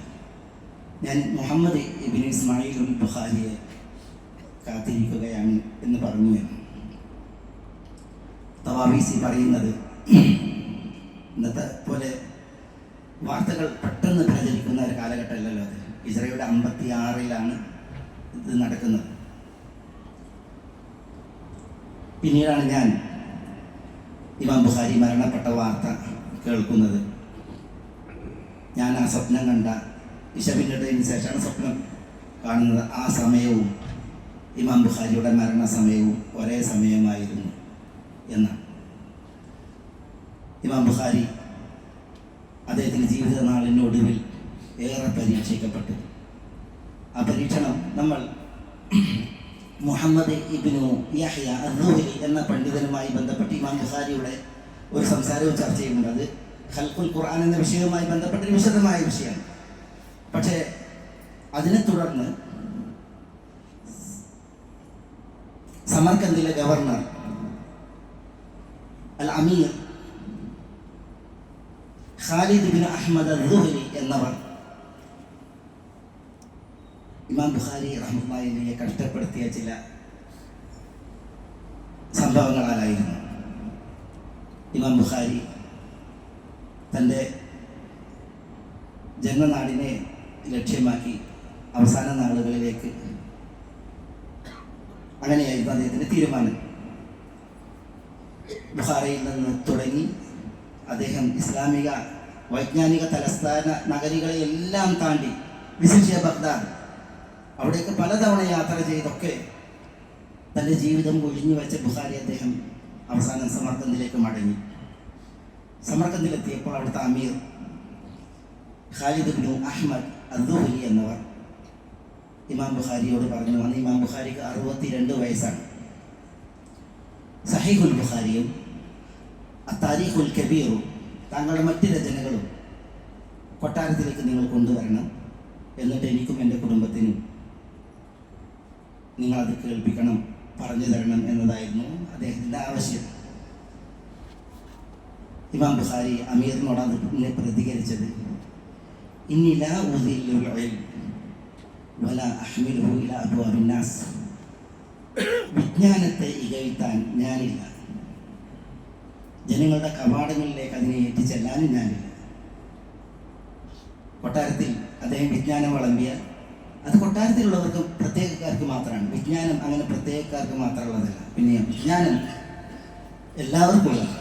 ഞാൻ മുഹമ്മദ് ഇബ്നു ഇസ്മായിൽ അൽ ബുഖാരിയെ കാത്തിരിക്കുകയാണ് എന്ന് പറഞ്ഞു. തവാവീസി പറയുന്നത്, ഇന്നത്തെ പോലെ വാർത്തകൾ പെട്ടെന്ന് പ്രചരിക്കുന്ന ഒരു കാലഘട്ടമല്ലല്ലോ അത്. ഹിജ്റയുടെ 56 ഇത് നടക്കുന്നത്. പിന്നീടാണ് ഞാൻ ഇമാം ബുഖാരി മരണപ്പെട്ട വാർത്ത കേൾക്കുന്നത്. ഞാൻ ആ സ്വപ്നം കണ്ട ഇശപിന്നിട്ടതിന് ശേഷമാണ് സ്വപ്നം കാണുന്നത്. ആ സമയവും ഇമാം ബുഖാരിയുടെ മരണസമയവും ഒരേ സമയമായിരുന്നു എന്നാണ്. ഇമാം ബുഖാരി അദ്ദേഹത്തിൻ്റെ ജീവിത നാളിനൊടുവിൽ ഏറെ പരീക്ഷിക്കപ്പെട്ടു. ആ പരീക്ഷണം നമ്മൾ മുഹമ്മദ് ഇബ്നു യഹ്യ അദ്ദുഹലി എന്ന പണ്ഡിതനുമായി ബന്ധപ്പെട്ട് ഇമാം ബുഖാരിയുടെ ഒരു സംസാരവും ചർച്ച ചെയ്യുന്നുണ്ട്. അത് ഖൽഖുൽ ഖുർആൻ എന്ന വിഷയവുമായി ബന്ധപ്പെട്ടൊരു വിശദമായ വിഷയമാണ്. പക്ഷേ അതിനെ തുടർന്ന് സമർക്കന്ദിലെ ഗവർണർ അൽ അമീർ ഖാലിദ് ബിൻ അഹ്മദ് അദ്ദുഹലി എന്നവർ ഇമാം ബുഖാരി റഹ്മത്തുള്ളാഹി അലൈഹിയെ കഷ്ടപ്പെടുത്തിയ ചില സംഭവങ്ങളാലായിരുന്നു. ഇമാം ബുഖാരി തൻ്റെ ജന്മനാടിനെ ലക്ഷ്യമാക്കി അവസാന നാളുകളിലേക്ക് അങ്ങനെയായിരുന്നു അദ്ദേഹത്തിൻ്റെ തീരുമാനം. ബുഖാരയിൽ നിന്ന് തുടങ്ങി അദ്ദേഹം ഇസ്ലാമിക വൈജ്ഞാനിക തലസ്ഥാന നഗരികളെയെല്ലാം താണ്ടി വിശേഷിച്ച ബഗ്ദാദ് അവിടേക്ക് പലതവണ യാത്ര ചെയ്തൊക്കെ തൻ്റെ ജീവിതം ഒഴിഞ്ഞു വെച്ച ബുഖാരി അദ്ദേഹം അവസാനം സമർക്കന്ദിലേക്ക് മടങ്ങി. സമർക്കന്ദിലെത്തിയപ്പോൾ അവിടുത്തെ അമീർ ഖാലിദ് ബിൻ അഹ്മദ് അദ്ദുഹലി എന്നവർ ഇമാം ബുഖാരിയോട് പറഞ്ഞു. അന്ന് ഇമാം ബുഖാരിക്ക് 62 വയസ്സാണ്. സഹീഹുൽ ബുഖാരിയും അത്താരീഖുൽ കബീറും താങ്കളുടെ മറ്റ് രചനകളും കൊട്ടാരത്തിലേക്ക് നിങ്ങൾ കൊണ്ടുവരണം, എന്നിട്ട് എനിക്കും എൻ്റെ കുടുംബത്തിനും നിങ്ങളത് കേൾപ്പിക്കണം, പറഞ്ഞു തരണം എന്നതായിരുന്നു അദ്ദേഹത്തിൻ്റെ ആവശ്യം. ഇമാം ബുഖാരി അമീറിനോട് അതിനെ പ്രതികരിച്ചത്, ഇന്നി ലാ ഉദില്ലുൽ ഇൽം വലാ അഹ്മിലുഹു ഇലാ അബ്വാബിൻ നാസ്. വിജ്ഞാനത്തെ ഇകഴ്ത്താൻ ഞാനില്ല, ജനങ്ങളുടെ കവാടങ്ങളിലേക്ക് അതിനെ ഏറ്റിച്ചെല്ലാനും ഞാനില്ല. കൊട്ടാരത്തിൽ അദ്ദേഹം വിജ്ഞാനം വിളമ്പിയാൽ അത് കൊട്ടാരത്തിലുള്ളവർക്ക് പ്രത്യേകക്കാർക്ക് മാത്രമാണ്. വിജ്ഞാനം അങ്ങനെ പ്രത്യേകക്കാർക്ക് മാത്രമുള്ളതല്ല. പിന്നെ വിജ്ഞാനം എല്ലാവർക്കും ഉള്ളതാണ്.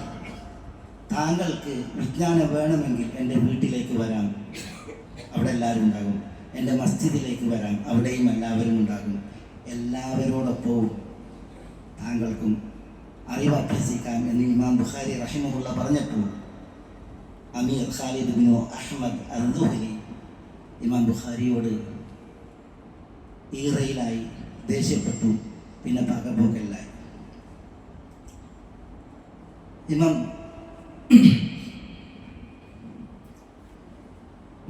താങ്കൾക്ക് വിജ്ഞാനം വേണമെങ്കിൽ എൻ്റെ വീട്ടിലേക്ക് വരാം, അവിടെ എല്ലാവരും ഉണ്ടാകും. എൻ്റെ മസ്ജിദിലേക്ക് വരാം, അവിടെയും എല്ലാവരും ഉണ്ടാകും. എല്ലാവരോടൊപ്പവും താങ്കൾക്കും അറിവ് അഭ്യസിക്കാം എന്ന് ഇമാം ബുഖാരി റഹിമഹുള്ള പറഞ്ഞപ്പോൾ അമീർ ഖാലിദ് ബിൻ അഹ്മദ് അദ്ദുഹലി ഇമാം ബുഖാരിയോട് ഈറയിലായി, ദേഷ്യപ്പെട്ടു, പിന്നെ പകപോക്കലായി. ഇമാം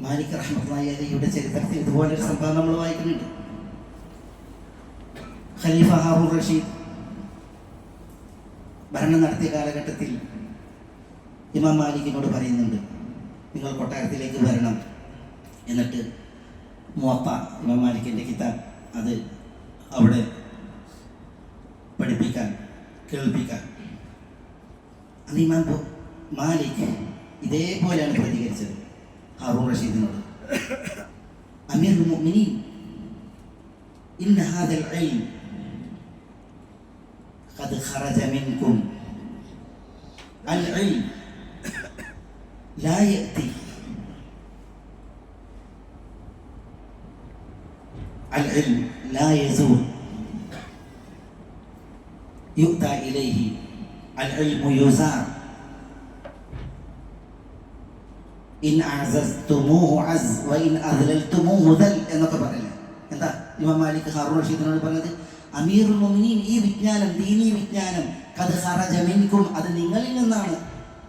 മാലിക് റഹ്മത്തുള്ളാഹി അലൈഹിയുടെ ചരിത്രത്തിൽ ഇതുപോലൊരു സംഭവം നമ്മൾ വായിക്കുന്നുണ്ട്. ഖലീഫ ഹാറൂൺ റഷീദ് ഭരണം നടത്തിയ കാലഘട്ടത്തിൽ ഇമാം മാലിക്കിനോട് പറയുന്നുണ്ട്, നിങ്ങൾ കൊട്ടാരത്തിലേക്ക് വരണം, എന്നിട്ട് മുവത്ത ഇമാം മാലിക്കിൻ്റെ കിതാബ് അത് അവിടെ പഠിപ്പിക്കാൻ, കേൾപ്പിക്കാൻ. അത് ഇമാം മാലിക് ഇതേപോലെയാണ് പ്രതികരിച്ചത് ഹാറൂൺ റഷീദിനോട്. അമീറുൽ മുഅ്മിനീൻ, ഇന്ന ഹാദൽ ഇൽം ഖദ് ഖറജ മിൻകും. അൽ ഇൽം ലാ യഅതി, അൽ ഇൽം ലാ യസൂൽ, യുഅ്താ ഇലൈഹി, അൽ ഇൽമു യുസാർ. ഇൻ അഅസസ്തുമൂഹു അസ് വ ഇൻ അദ്ലൽതുമൂഹു ദൽ എന്നൊക്കെ പറയില്ല. എന്താ ഇമാം മാലിക് ഹാറൂൺ റഷീദിനോട് പറഞ്ഞത്? അമീറുൽ മുഅ്മിനീൻ, ഈ വിജ്ഞാനം, ദീനീ വിജ്ഞാനം ഖദ് ഖറജ മിൻകും, അത് നിങ്ങളിൽ നിന്നാണ്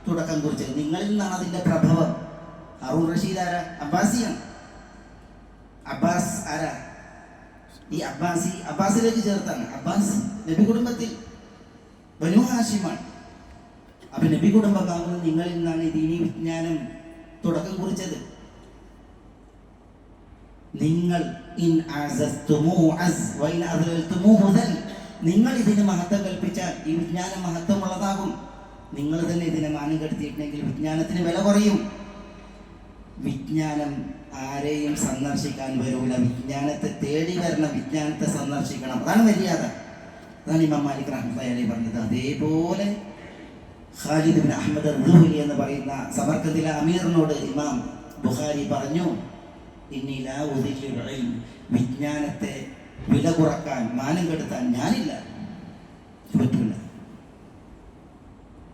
തുടക്കം കുറിച്ചത്, നിങ്ങളിൽ നിന്നാണ് അതിൻ്റെ പ്രഭവം. ഹാറൂൺ റഷീദ് ആരാ? അബ്ബാസിയാണ്. അബ്ബാസ് ആരാ? ഈ അബ്ബാസിലേക്ക് ചേർത്താണ്. അബ്ബാസ് നബി കുടുംബത്തിൽ ബനു ഹാഷിമാണ്. അപ്പൊ നബി കുടുംബക്കാകുന്നത് നിങ്ങളിൽ നിന്നാണ് ഈ ദീനീ വിജ്ഞാനം തുടക്കം കുറിച്ചത്. നിങ്ങൾ നിങ്ങൾ ഇതിന് മഹത്വം കൽപ്പിച്ചാൽ ഈ വിജ്ഞാനം മഹത്വമുള്ളതാകും. നിങ്ങൾ തന്നെ ഇതിനെ മാനം കെടുത്തിയിട്ടുണ്ടെങ്കിൽ വിജ്ഞാനത്തിന് വില കുറയും. വിജ്ഞാനം ആരെയും സന്ദർശിക്കാൻ വരൂല, വിജ്ഞാനത്തെ തേടി വരണം, വിജ്ഞാനത്തെ സന്ദർശിക്കണം. അതാണ് മര്യാദ. അതാണ് ഇമാം മാലിക് റഹ്മത്തുള്ളാഹി അലൈഹി പറഞ്ഞത്. അതേപോലെ ഖാലിദ് ബിൻ അഹ്മദ് അദ്ദുഹലി എന്ന് പറയുന്ന സമർക്കന്ദിലെ അമീറിനോട് ഇമാം ബുഖാരി പറഞ്ഞു, ഇന്നി ലാ ഉദില്ലുൽ ഇൽം, വിജ്ഞാനത്തെ വില കുറക്കാൻ, മാനം കെടുത്താൻ ഞാനില്ല, പറ്റില്ല.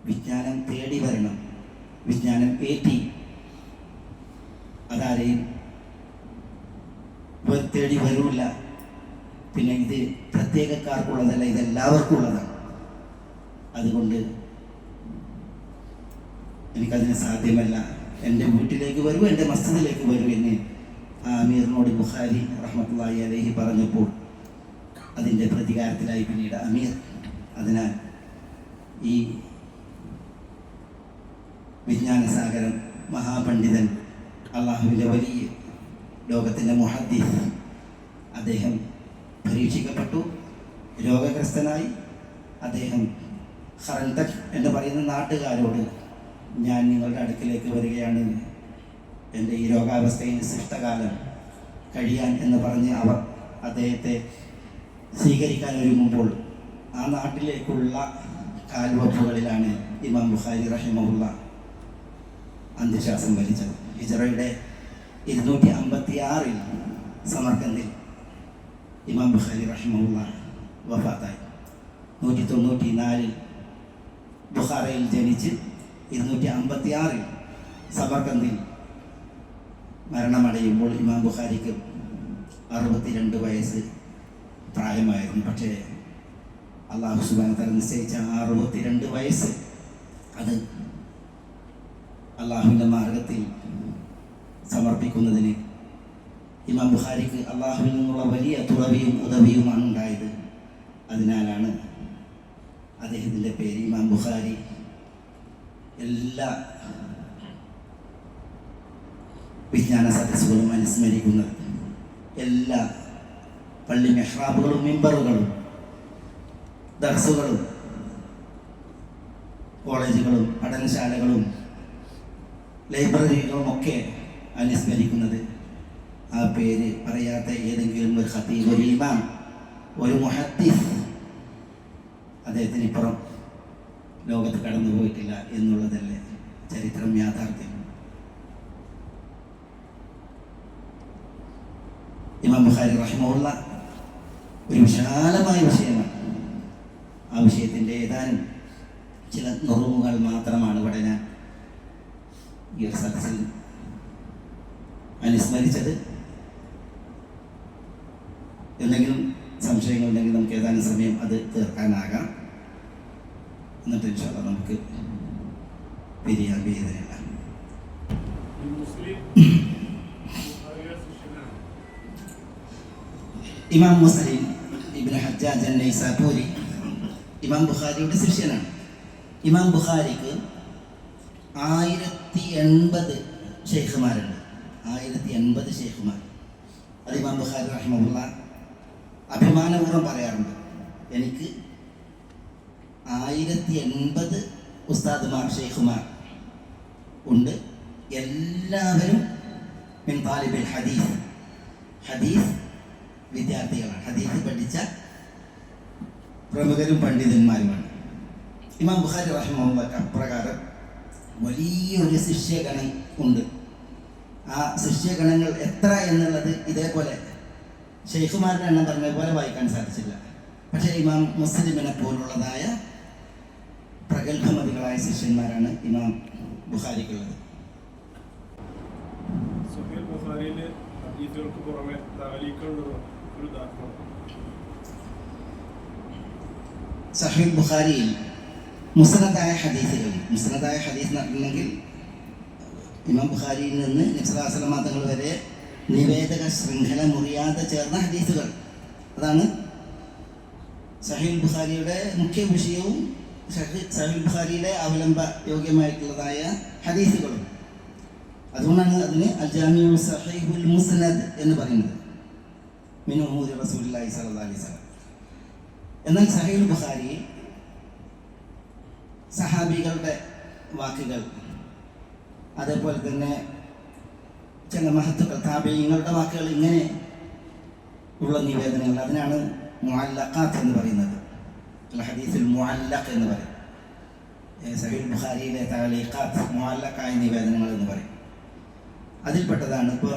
വിജ്ഞാനം തേടി വരണം, വിജ്ഞാനം ഏറ്റി പ്രത്യേകക്കാർക്കുള്ളതല്ല, ഇതെല്ലാവർക്കും ഉള്ളതാണ്. അതുകൊണ്ട് എനിക്കതിന് സാധ്യമല്ല. എൻ്റെ വീട്ടിലേക്ക് വരൂ, എൻ്റെ മസ്ജിദിലേക്ക് വരൂ എന്ന് ആ അമീറിനോട് ബുഖാരി റഹ്മത്തുള്ളാഹി അലൈഹി പറഞ്ഞപ്പോൾ അതിൻ്റെ പ്രതികാരത്തിലായി പിന്നീട് അമീർ. അതിനാൽ ഈ വിജ്ഞാനസാഗരം മഹാപണ്ഡിതൻ, അള്ളാഹുവിൻ്റെ വലിയ ലോകത്തിൻ്റെ മുഹദ്ദിസ്, അദ്ദേഹം പരീക്ഷിക്കപ്പെട്ടു, രോഗഗ്രസ്തനായി. അദ്ദേഹം ഖറന്തക് എന്ന് പറയുന്ന നാട്ടുകാരോട് ഞാൻ നിങ്ങളുടെ അടുക്കിലേക്ക് വരികയാണ്, എൻ്റെ ഈ രോഗാവസ്ഥയിൽ ശിഷ്ടകാലം കഴിയാൻ എന്ന് പറഞ്ഞ് അവർ അദ്ദേഹത്തെ സ്വീകരിക്കാൻ ഒരുങ്ങുമ്പോൾ ആ നാട്ടിലേക്കുള്ള കാൽവപ്പുകളിലാണ് ഇമാം ബുഖാരി റഹിമഹുള്ള അന്ത്യശ്വാസം വലിച്ചത്. ഹിജ്റയുടെ 256 സമർക്കന്തിൽ ഇമാം ബുഖാരി റഹിമഹുള്ള വഫാത്തായി. 194 ബുഖാറയിൽ ജനിച്ച് 256 സമർക്കന്തിൽ മരണമടയുമ്പോൾ ഇമാം ബുഖാരിക്ക് 62 വയസ്സ് പ്രായമായിരുന്നു. പക്ഷേ അള്ളാഹു സുബ്ഹാനഹു വ തആല നിശ്ചയിച്ച 62 വയസ്സ് അത് അള്ളാഹുവിൻ്റെ മാർഗത്തിൽ സമർപ്പിക്കുന്നതിന് ഇമാം ബുഖാരിക്ക് അള്ളാഹുവിൽ നിന്നുള്ള വലിയ തുറവിയും ഉദവിയുമാണ് ഉണ്ടായത്. അതിനാലാണ് അദ്ദേഹത്തിൻ്റെ പേര് ഇമാം ബുഖാരി. എല്ലാ വിജ്ഞാന സദസ്സുകളും അനുസ്മരിക്കുന്നത്, എല്ലാ പള്ളി മെഹ്റാബുകളും മിമ്പറുകളും ദർസുകളും കോളേജുകളും പഠനശാലകളും ലൈബ്രറികളും ഒക്കെ അനുസ്മരിക്കുന്നത് ആ പേര് പറയാത്ത ഏതെങ്കിലും ഒരു ഖതീബ്, ഒരു ഇമാം, ഒരു മുഹദ്ദിസ് അദ്ദേഹത്തിനിപ്പുറം ലോകത്ത് കടന്നു പോയിട്ടില്ല എന്നുള്ളതല്ലേ ചരിത്രം, യാഥാർത്ഥ്യം. ഇമാം ബുഖാരി റഹിമഹുള്ള ഒരു വിശാലമായ വിഷയമാണ്. ആ വിഷയത്തിൻ്റെ ഏതാനും ചില നുറുങ്ങുകൾ മാത്രമാണ് ഇവിടെ ഞാൻ ഈ ഒരു സദസ്സിൽ അനുസ്മരിച്ചത്. എന്തെങ്കിലും സംശയങ്ങളുണ്ടെങ്കിൽ നമുക്ക് ഏതാനും സമയം അത് തീർക്കാനാകാം. എന്നിട്ട് ഇൻഷാ അല്ലാഹ് നമുക്ക് പിരിയാൻ വേദനയില്ല. ഇമാം മുസ്ലിം ഇബ്നു ഹജ്ജാജ് അൻ-നൈസാപൂരി ഇമാം ബുഖാരിയുടെ ശിഷ്യനാണ്. ഇമാം ബുഖാരിക്ക് 1080 ഷെയ്ഖുമാരുണ്ട്. 1080 ഷെയ്ഖുമാർ. അത് ഇമാം ബുഖാരി റഹിമഹുള്ള അഭിമാനപൂർവ്വം പറയാറുണ്ട്, എനിക്ക് 1080 ഉസ്താദുമാർ, ഷെയ്ഖുമാർ ഉണ്ട്. എല്ലാവരും മിൻ താലിബിൽ ഹദീസ്, ഹദീസ് വിദ്യാർത്ഥികളാണ്, ഹദീസ് പഠിച്ച പ്രമുഖരും പണ്ഡിതന്മാരുമാണ്. ഇമാം ബുഖാരി റഹിമഹുള്ളക്ക് അപ്രകാരം വലിയൊരു ശിഷ്യഗണം ഉണ്ട്. ആ ശിഷ്യഗണങ്ങൾ എത്ര എന്നുള്ളത് ഇതേപോലെ ഷെയ്ഖുമാരുടെ എണ്ണം പറഞ്ഞതുപോലെ വായിക്കാൻ സാധിച്ചില്ല. പക്ഷേ ഇമാം മുസ്ലിമിനെ പോലുള്ളതായ പ്രഗത്ഭമതികളായ ശിഷ്യന്മാരാണ് ഇമാം ബുഖാരിക്കുള്ളത്. സഹീഹ് ബുഖാരിയിൽ മുസ്നദായ ഹദീസുകൾ, മുസ്നദായ ഹദീസ് നടത്തണമെങ്കിൽ ഇമാം ബുഖാരിയിൽ നിന്ന് നബി സല്ലല്ലാഹു അലൈഹി വസല്ലം തങ്ങൾ വരെ നിവേദക ശൃംഖല മുറിയാതെ ചേർന്ന ഹദീസുകൾ, അതാണ് സഹീഹ് ബുഖാരിയുടെ മുഖ്യ വിഷയവും സഹീഹ് ബുഖാരിയിലെ അവലംബ യോഗ്യമായിട്ടുള്ളതായ ഹദീസുകളും. അതുകൊണ്ടാണ് അതിന് അൽ ജാമിഉ സഹീഹുൽ മുസ്നദ് എന്ന് പറയുന്നത്, മിൻ ഉമൂരി റസൂലുള്ളാഹി സ്വല്ലല്ലാഹു അലൈഹി വസല്ലം. എന്നാൽ സഹീഹുൽ ബുഖാരി സഹാബികളുടെ വാക്കുകൾ, അതേപോലെ തന്നെ ചില മഹത്തുക്കൾ താബഈങ്ങളുടെ വാക്കുകൾ, ഇങ്ങനെ ഉള്ള നിവേദനങ്ങൾ, അതിനാണ് മുഅല്ലഖാത്ത് എന്ന് പറയുന്നത്. ഹദീസുൽ മുഅല്ലഖ് എന്ന് പറയും. സഹീഹുൽ ബുഖാരിയിലെ തഅലീഖാത്ത്, മുഅല്ലഖായ നിവേദനങ്ങൾ എന്ന് പറയും. അതിൽപ്പെട്ടതാണ് ഇപ്പോൾ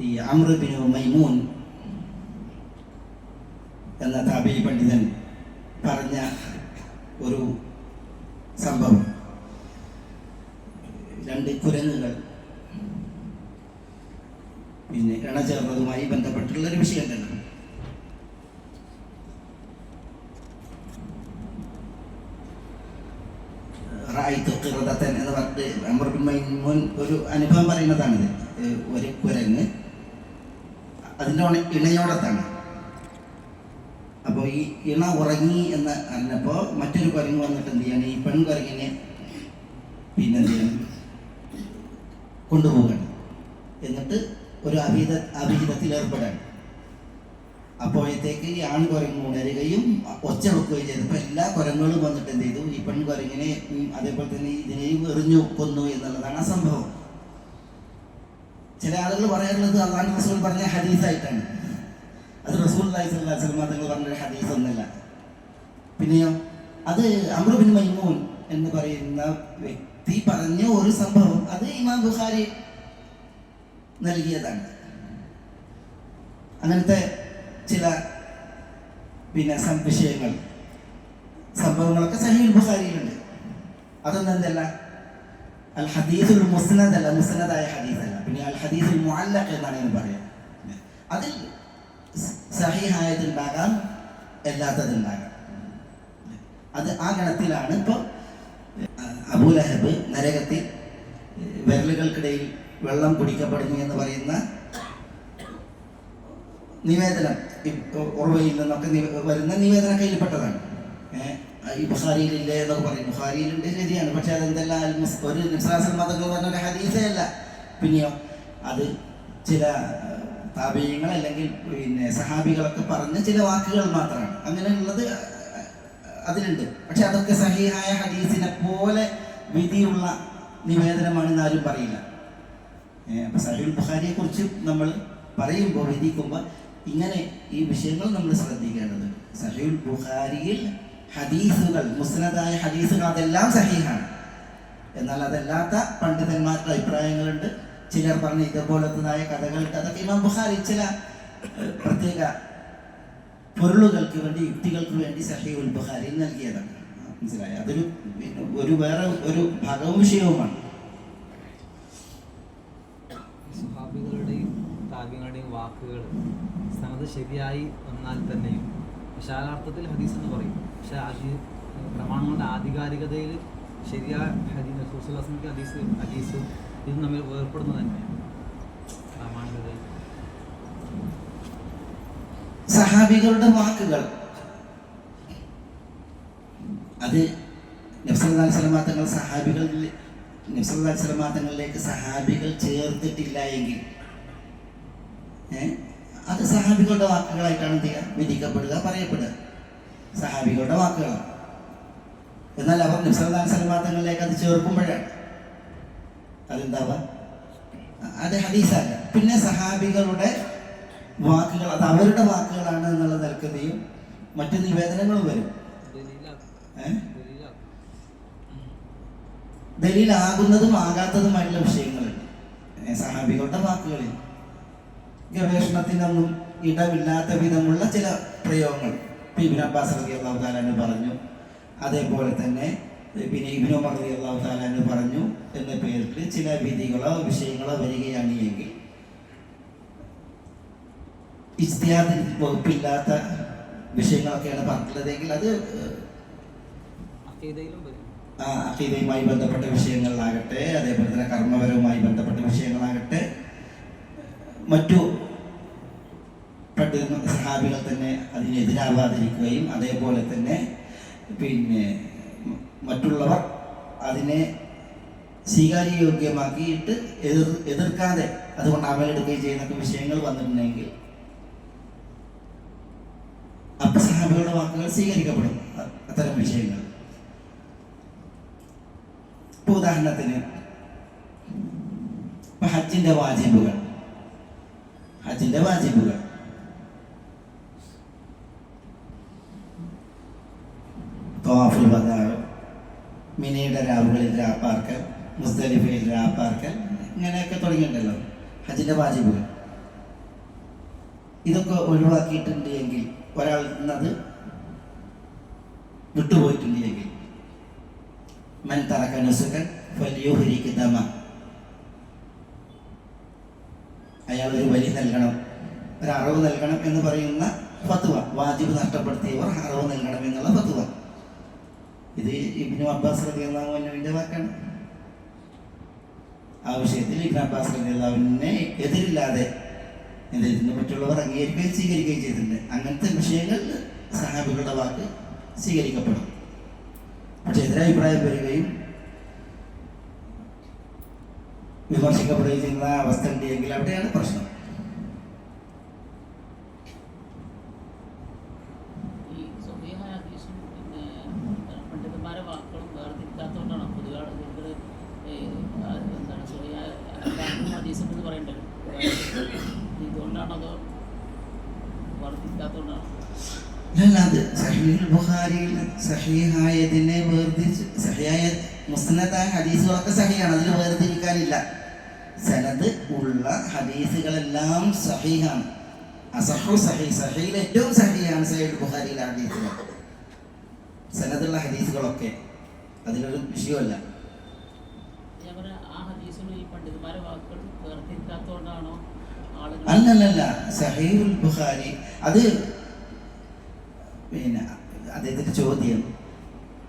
ഈ അംർ ബിൻ മൈമൂൻ എന്ന താബഈ പണ്ഡിതൻ പറഞ്ഞ ഒരു സംഭവം. 2 കുരങ്ങുകൾ പിന്നെ ഇണ ചേർന്നതുമായി ബന്ധപ്പെട്ടുള്ളൊരു വിഷയം തന്നെ. എന്ന് പറഞ്ഞിട്ട് അംർ ബിൻ മൈമൂൻ ഒരു അനുഭവം പറയുന്നതാണിത്. ഒരു കുരങ്ങ് അതിൻ്റെ ഇണയോടത്താണ്. അപ്പോൾ ഈ ഇണ ഉറങ്ങി എന്ന് അറിഞ്ഞപ്പോൾ മറ്റൊരു കുരങ്ങ് വന്നിട്ട് എന്ത് ചെയ്യാണ്, ഈ പെൺകുരങ്ങിനെ പിന്നെ എന്ത് ചെയ്യണം, കൊണ്ടുപോകണം. എന്നിട്ട് ഒരു അഭിഹിതത്തിൽ ഏർപ്പെടാണ്. അപ്പോഴത്തേക്ക് ഈ ആൺകുരങ്ങ് ഉണരുകയും ഒച്ച വെക്കുകയും ചെയ്തപ്പോൾ എല്ലാ കുരങ്ങുകളും വന്നിട്ട് എന്ത് ചെയ്തു, ഈ പെൺകുരങ്ങിനെ അതേപോലെ തന്നെ ഇതിനെയും എറിഞ്ഞു കൊന്നു എന്നുള്ളതാണ് ആ സംഭവം. ചില ആളുകൾ പറയാറുള്ളത് അള്ളാഹു റസൂൽ പറഞ്ഞ ഹദീസായിട്ടാണ്. അത് റസൂലുള്ളാഹി സ്വല്ലല്ലാഹു അലൈഹി വസല്ലം തങ്ങൾ പറഞ്ഞൊരു ഹദീസ് ഒന്നല്ല. പിന്നെയോ അത് അംർ ബിൻ മൈമൂൻ എന്ന് പറയുന്ന വ്യക്തി പറഞ്ഞ ഒരു സംഭവം, അത് ഇമാം ബുഖാരി നൽകിയതാണ്. അങ്ങനത്തെ ചില പിന്നെ വിഷയങ്ങൾ സംഭവങ്ങളൊക്കെ സഹീഹുൽ ബുഖാരിയിലുണ്ട്. അതൊന്നും എന്തല്ല അൽ ഹദീസുൽ മുസ്നദ് അല്ല, മുസ്നദായ ഹദീസല്ല. പിന്നെ അൽ ഹദീസുൽ മുഅല്ലഖ് എന്നാണ് ഞാൻ പറയാം. അതിൽ സഹീഹായതുണ്ടാകാം, അല്ലാത്തതുണ്ടാകാം. അത് ആ ഗണത്തിലാണ്. ഇപ്പോൾ അബൂലഹബ് നരകത്തിൽ വിരലുകൾക്കിടയിൽ വെള്ളം കുടിക്കപ്പെടുന്നു എന്ന് പറയുന്ന നിവേദനം ഉറവയിൽ നിന്നൊക്കെ വരുന്ന നിവേദന കയ്യിൽപ്പെട്ടതാണ്. ഈ ബുഖാരിയിലില്ലേ എന്നൊക്കെ പറയും. ബുഖാരിയിലുണ്ട്, ശരിയാണ്. പക്ഷെ അതെന്തെല്ലാം ഒരു നിസ്ലാസൽ മതങ്ങൾ പറഞ്ഞൊരു ഹദീസേ അല്ല. പിന്നെയോ അത് ചില താബീയങ്ങൾ അല്ലെങ്കിൽ പിന്നെ സഹാബികളൊക്കെ പറഞ്ഞ ചില വാക്കുകൾ മാത്രമാണ്. അങ്ങനെയുള്ളത് അതിലുണ്ട്. പക്ഷെ അതൊക്കെ സഹീഹായ ഹദീസിനെ പോലെ വിധിയുള്ള നിവേദനമാണെന്ന് ആരും പറയില്ല. അപ്പം സഹീഹുൽ ബുഖാരിയെ കുറിച്ച് നമ്മൾ പറയുമ്പോൾ, വിധിക്കുമ്പോൾ ഇങ്ങനെ ഈ വിഷയങ്ങൾ നമ്മൾ ശ്രദ്ധിക്കേണ്ടത്. സഹീഹുൽ ബുഖാരിയിൽ ഹദീസുകൾ, മുസ്നദായ ഹദീസുകൾ അതെല്ലാം സഹീഹാണ്. എന്നാൽ അതല്ലാത്ത പണ്ഡിതന്മാരുടെ അഭിപ്രായങ്ങളുണ്ട്. ചിലർ പറഞ്ഞ ഇതുപോലത്തതായ കഥകളുണ്ട്. അതൊക്കെ ഇമാം ബുഖാരി ചില പ്രത്യേക പൊരുളുകൾക്ക് വേണ്ടി, യുക്തികൾക്ക് വേണ്ടി സഹീഹുൽ ബുഖാരി നൽകിയതാണ്. മനസ്സിലായി? അതൊരു വേറെ ഒരു ഭാഗവും വിഷയവുമാണ്.
സ്വഹാബികളുടെയും താബികളുടെയും വാക്കുകൾ സനദ് ശരിയായി വന്നാൽ തന്നെയും വിശാലാർത്ഥത്തിൽ ഹദീസ് എന്ന് പറയും. പക്ഷെ പ്രമാണങ്ങളുടെ ആധികാരികതയിൽ ശരിയായ ഹദീസും ഇതും തമ്മിൽ വേർപ്പെടുന്നത് തന്നെയാണ് പ്രമാണികതയിൽ.
സഹാബികളുടെ വാക്കുകൾ അത് നബി സല്ലല്ലാഹു അലൈഹി വസല്ലം തങ്ങൾ നബി സല്ലല്ലാഹു അലൈഹി വസല്ലം തങ്ങളിലേക്ക് സഹാബികൾ ചേർത്തിട്ടില്ല എങ്കിൽ അത് സഹാബികളുടെ വാക്കുകളായിട്ടാണ് എന്ത് ചെയ്യുക, വിധിക്കപ്പെടുക, പറയപ്പെടുക. സഹാബികളുടെ വാക്കുകളാണ്. എന്നാൽ അവർ നബി സല്ലല്ലാഹു അലൈഹി വസല്ലം തങ്ങളിലേക്ക് അത് ചേർക്കുമ്പോഴാണ് അതെന്താവുക, അത് ഹദീസല്ല. പിന്നെ സഹാബികളുടെ വാക്കുകൾ അത് അവരുടെ വാക്കുകളാണ് എന്നുള്ള നിൽക്കുകയും മറ്റു നിവേദനങ്ങളും വരും. ദലീലാകുന്നതും ആകാത്തതുമായിട്ടുള്ള വിഷയങ്ങളുണ്ട് സഹാബികളുടെ വാക്കുകളിൽ. ഗവേഷണത്തിനൊന്നും ഇടമില്ലാത്ത വിധമുള്ള ചില പ്രയോഗങ്ങൾ ഇബ്നു അബ്ബാസ് റളിയല്ലാഹു തആല അൻഹു പറഞ്ഞു, അതേപോലെ തന്നെ പിന്നെ ഇബ്നു ഉമർ റളിയല്ലാഹു തആല അൻഹു പറഞ്ഞു എന്ന പേരിൽ ചില വിധികളോ വിഷയങ്ങളോ വരികയാണ് എങ്കിൽ ഇജ്തിഹാദിന് വകുപ്പില്ലാത്ത വിഷയങ്ങളൊക്കെയാണ് പറഞ്ഞിട്ടുള്ളതെങ്കിൽ അത് അഖീദയുമായി ബന്ധപ്പെട്ട വിഷയങ്ങളിലാകട്ടെ, അതേപോലെ തന്നെ കർമ്മപരവുമായി ബന്ധപ്പെട്ട വിഷയങ്ങളാകട്ടെ, മറ്റു സഹാബികൾ തന്നെ അതിനെതിരാവാതിരിക്കുകയും അതേപോലെ തന്നെ പിന്നെ മറ്റുള്ളവർ അതിനെ സ്വീകാര്യയോഗ്യമാക്കിയിട്ട് എതിർക്കാതെ അതുകൊണ്ട് അമലെടുക്കുകയും ചെയ്യുന്ന വിഷയങ്ങൾ വന്നിട്ടുണ്ടെങ്കിൽ അപ്പം സഹാബികളുടെ വാക്കുകൾ സ്വീകരിക്കപ്പെടും. അത്തരം വിഷയങ്ങൾ ഇപ്പോൾ ഉദാഹരണത്തിന് ഇപ്പം ഹജ്ജിൻ്റെ വാജിബുകൾ തവാഫുൽ വദാ, മിനയുടെ രാവുകളിൽ രാപ്പാർക്കൽ, മുസ്ദലിഫയിൽ രാപ്പാർക്കൽ, ഇങ്ങനെയൊക്കെ തുടങ്ങിയിട്ടുണ്ടല്ലോ ഹജ്ജിൻ്റെ വാജിബുകൾ. ഇതൊക്കെ ഒഴിവാക്കിയിട്ടുണ്ട് എങ്കിൽ, ഒരാൾ ഇന്നത് വിട്ടുപോയിട്ടുണ്ട് എങ്കിൽ, മൻ തറക നുസുകൻ ഫൽയുഹ്രിക് ദമ, അയാൾ ഒരു വലിയ നൽകണം, ഒരു അറവ് നൽകണം എന്ന് പറയുന്ന ഫത്വ, വാജിബ് നഷ്ടപ്പെടുത്തിയവർ അറവ് നൽകണം എന്നുള്ള ഫത്വ. ഇത് ഇബ്നു അബ്ബാസ് റളിയല്ലാഹു അൻഹുവിന്റെ വാക്കാണ്. ആ വിഷയത്തിൽ ഇബ്നു അബ്ബാസ് റളിയല്ലാഹു അൻഹുവിനെ എതിരില്ലാതെ ഇതിന് മറ്റുള്ളവർ അംഗീകരിക്കുകയും സ്വീകരിക്കുകയും ചെയ്തിട്ടുണ്ട്. അങ്ങനത്തെ വിഷയങ്ങളിൽ സഹാബികളുടെ വാക്ക് സ്വീകരിക്കപ്പെടും. പക്ഷെ എതിരഭിപ്രായം വരികയും വിമർശിക്കപ്പെടുകയും ചെയ്യുന്ന അവസ്ഥ ഉണ്ടെങ്കിൽ അവിടെയാണ് പ്രശ്നം. അല്ലാതെ സഹീഹുൽ ബുഖാരിയിൽ സഹീഹായതിനെ വേർതിരിച്ച് സഹിയായ മുസ്നദായ ഹദീസുകളൊക്കെ സഹിയാണ്, അതിൽ വേർതിരിക്കാനില്ല. സനദ് ഉള്ള ഹദീസുകളെല്ലാം സഹീഹാണ്. അസഹു സഹീ, സഹീൽ ഏറ്റവും സഹിയാണ് സഹീഹുൽ ബുഖാരിയിലെ ഹദീസുകൾ. സനദുള്ള ഹദീസുകളൊക്കെ അതിലൊരു വിഷയമല്ല. അല്ലല്ല, സഹീഹുൽ ബുഖാരി അത് പിന്നെ അദ്ദേഹത്തിൻ്റെ ചോദ്യം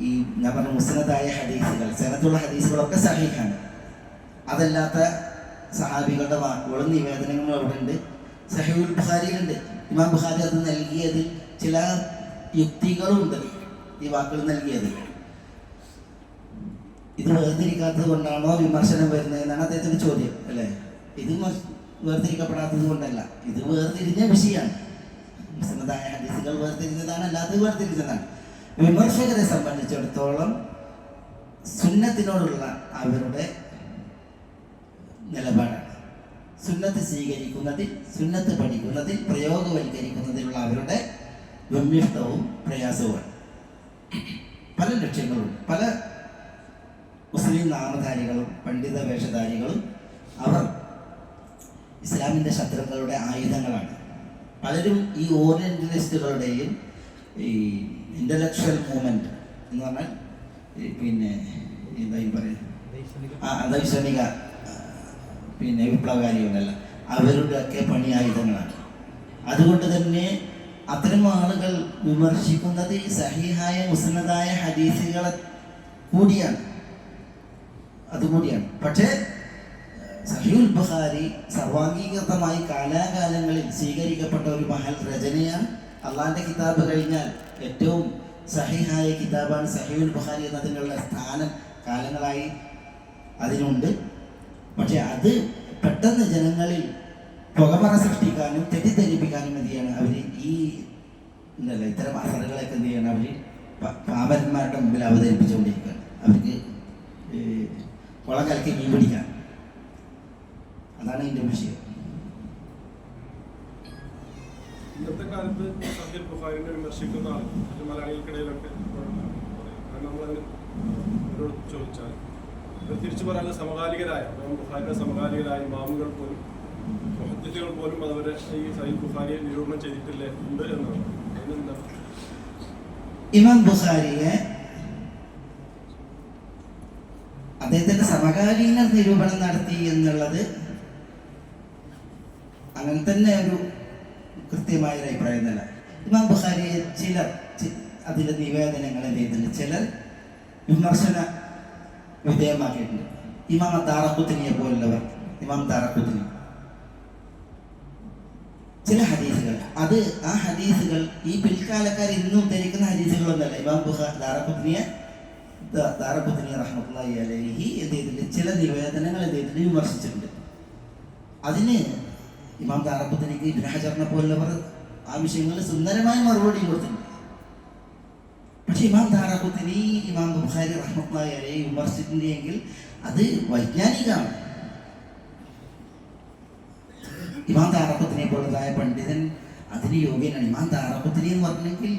ഈ ഞാൻ പറഞ്ഞ മുസ്നദായ ഹദീസുകൾ, സനദുള്ള ഹദീസുകളൊക്കെ സഹീഹാണ്. അതല്ലാത്ത സഹാബികളുടെ വാക്കുകളും നിവേദനങ്ങളും അവിടെ ഉണ്ട്, സഹീഹുൽ ബുഖാരിയിലുണ്ട്. ഇമാം ബുഖാരി അത് നൽകിയതിൽ ചില യുക്തികളുണ്ട്, ഈ വാക്കുകൾ നൽകിയത്. ഇത് വേർതിരിക്കാത്തത് കൊണ്ടാണോ വിമർശനം വരുന്നത് എന്നാണ് അദ്ദേഹത്തിൻ്റെ ചോദ്യം, അല്ലേ? ഇത് വേർതിരിക്കപ്പെടാത്തത് കൊണ്ടല്ല, ഇത് വേർതിരിഞ്ഞ വിഷയമാണ്. മുസ്നദായ ഹദീസുകൾ വേർതിരിഞ്ഞതാണ്, അല്ലാതെ വേർതിരിഞ്ഞതാണ്. വിമർശകരെ സംബന്ധിച്ചിടത്തോളം സുന്നത്തിനോടുള്ള അവരുടെ നിലപാടാണ്. സുന്നത്ത് സ്വീകരിക്കുന്നതിൽ, സുന്നത്ത് പഠിക്കുന്നതിൽ, പ്രയോഗവൽക്കരിക്കുന്നതിലുള്ള അവരുടെ ഗമ്യഷ്ടവും പ്രയാസവുമാണ്. പല ലക്ഷ്യങ്ങളും പല മുസ്ലിം നാമധാരികളും പണ്ഡിത വേഷധാരികളും അവർ ഇസ്ലാമിൻ്റെ ശത്രുക്കളുടെ ആയുധങ്ങളാണ്. പലരും ഈ ഓറിയന്റലിസ്റ്റുകളുടെയും ഈ ഇൻ്റലക്ച്വൽ മൂവ്മെൻറ്റ് എന്ന് പറഞ്ഞാൽ പിന്നെ എന്തായും പറയുക ദൈക്ഷണിക പിന്നെ വിപ്ലവകാരികളല്ല, അവരുടെയൊക്കെ പണി ആയുധങ്ങളാണ്. അതുകൊണ്ട് തന്നെ അത്തരം ആളുകൾ വിമർശിക്കുന്നത് ഈ സഹീഹായ മുസ്നദായ ഹദീസുകളെ കൂടിയാണ്, അതുകൂടിയാണ്. പക്ഷേ സഹീഹുൽ ബുഖാരി സർവാംഗീകൃതമായി കാലാകാലങ്ങളിൽ സ്വീകരിക്കപ്പെട്ട ഒരു മഹൽ രചനയാണ്. അള്ളാഹിൻ്റെ കിതാബ് കഴിഞ്ഞാൽ ഏറ്റവും സഹീഹായ കിതാബാണ് സഹീഹുൽ ബുഖാരി എന്നതിനുള്ള സ്ഥാനം കാലങ്ങളായി അതിനുണ്ട്. പക്ഷെ അത് പെട്ടെന്ന് ജനങ്ങളിൽ പുകമറ സൃഷ്ടിക്കാനും തെറ്റിദ്ധരിപ്പിക്കാനും എന്ത് അവർ ഈ ഇത്തരം അസറുകളൊക്കെ എന്ത് ചെയ്യണം, അവർ പാമരന്മാരുടെ മുമ്പിൽ അവതരിപ്പിച്ചുകൊണ്ടിരിക്കുകയാണ്. അവർക്ക് കുളം കലക്കി മീൻ പിടിക്കാൻ. അതാണ് ഇതിൻ്റെ വിഷയം.
ഇന്നത്തെ കാലത്ത് സഹീഹുൽ ബുഖാരിനെ വിമർശിക്കുന്ന ആൾ മലയാളികൾക്കിടയിലൊക്കെ നമ്മളതിന് അവരോട് ചോദിച്ചാൽ തിരിച്ചു പറയാനുള്ള സമകാലികരായ ബുഖാരിയുടെ സമകാലികരായ ഇമാമുകൾ പോലും മുഹദ്ദിസുകൾ പോലും അതുവരെ ഈ സഹീഹുൽ ബുഖാരിയെ നിരൂപണം ചെയ്തിട്ടില്ലേ ഉണ്ട് എന്നാണ്. അതിനെന്താ
ഇമാം ബുഖാരിയെ അദ്ദേഹത്തിന്റെ സമകാലീന നിരൂപണം നടത്തി എന്നുള്ളത് അങ്ങനെ തന്നെ ഒരു കൃത്യമായൊരു അഭിപ്രായം എന്നല്ല. ഇമാം ബുഖാരിയെ ചിലർ അതിൻ്റെ നിവേദനങ്ങൾ എന്ത് ചെയ്തിട്ടുണ്ട്, ചിലർ വിമർശന വിധേയമാക്കിയിട്ടുണ്ട്. ഇമാം ദാറഖുത്നിയെ പോലുള്ളവർ, ഇമാം ദാറഖുത്നി ചില ഹദീസുകൾ, അത് ആ ഹദീസുകൾ ഈ പിൽക്കാലക്കാർ ഇന്നും ഉദ്ധരിക്കുന്ന ഹദീസുകളൊന്നല്ല. ഇമാം ദാറഖുത്നി റഹ്മത്തുള്ളാഹി അലൈഹി എന്ത് ചെയ്തിട്ടുണ്ട്, ചില നിവേദനങ്ങൾ എന്ത് ചെയ്തിട്ടുണ്ട്, വിമർശിച്ചിട്ടുണ്ട്. അതിന് ഇമാം ദാറഖുത്നിക്ക് ഇബ്നു ഹജറിനെ പോലുള്ളവർ ആ വിഷയങ്ങളിൽ സുന്ദരമായ മറുപടി കൊടുത്തിട്ടുണ്ട്. പക്ഷെ ഇമാം ദാറഖുത്നി ഇമാം ബുഖാരി റഹ്മത്തുള്ളാഹി അലൈഹി വിമർശിച്ചിട്ടുണ്ടെങ്കിൽ അത് വൈജ്ഞാനികമാണ്. ഇമാം ദാറഖുത്നിയെ പോലുള്ളതായ പണ്ഡിതൻ അതിന് യോഗ്യനാണ്. ഇമാം ദാറഖുത്നി എന്ന് പറഞ്ഞെങ്കിൽ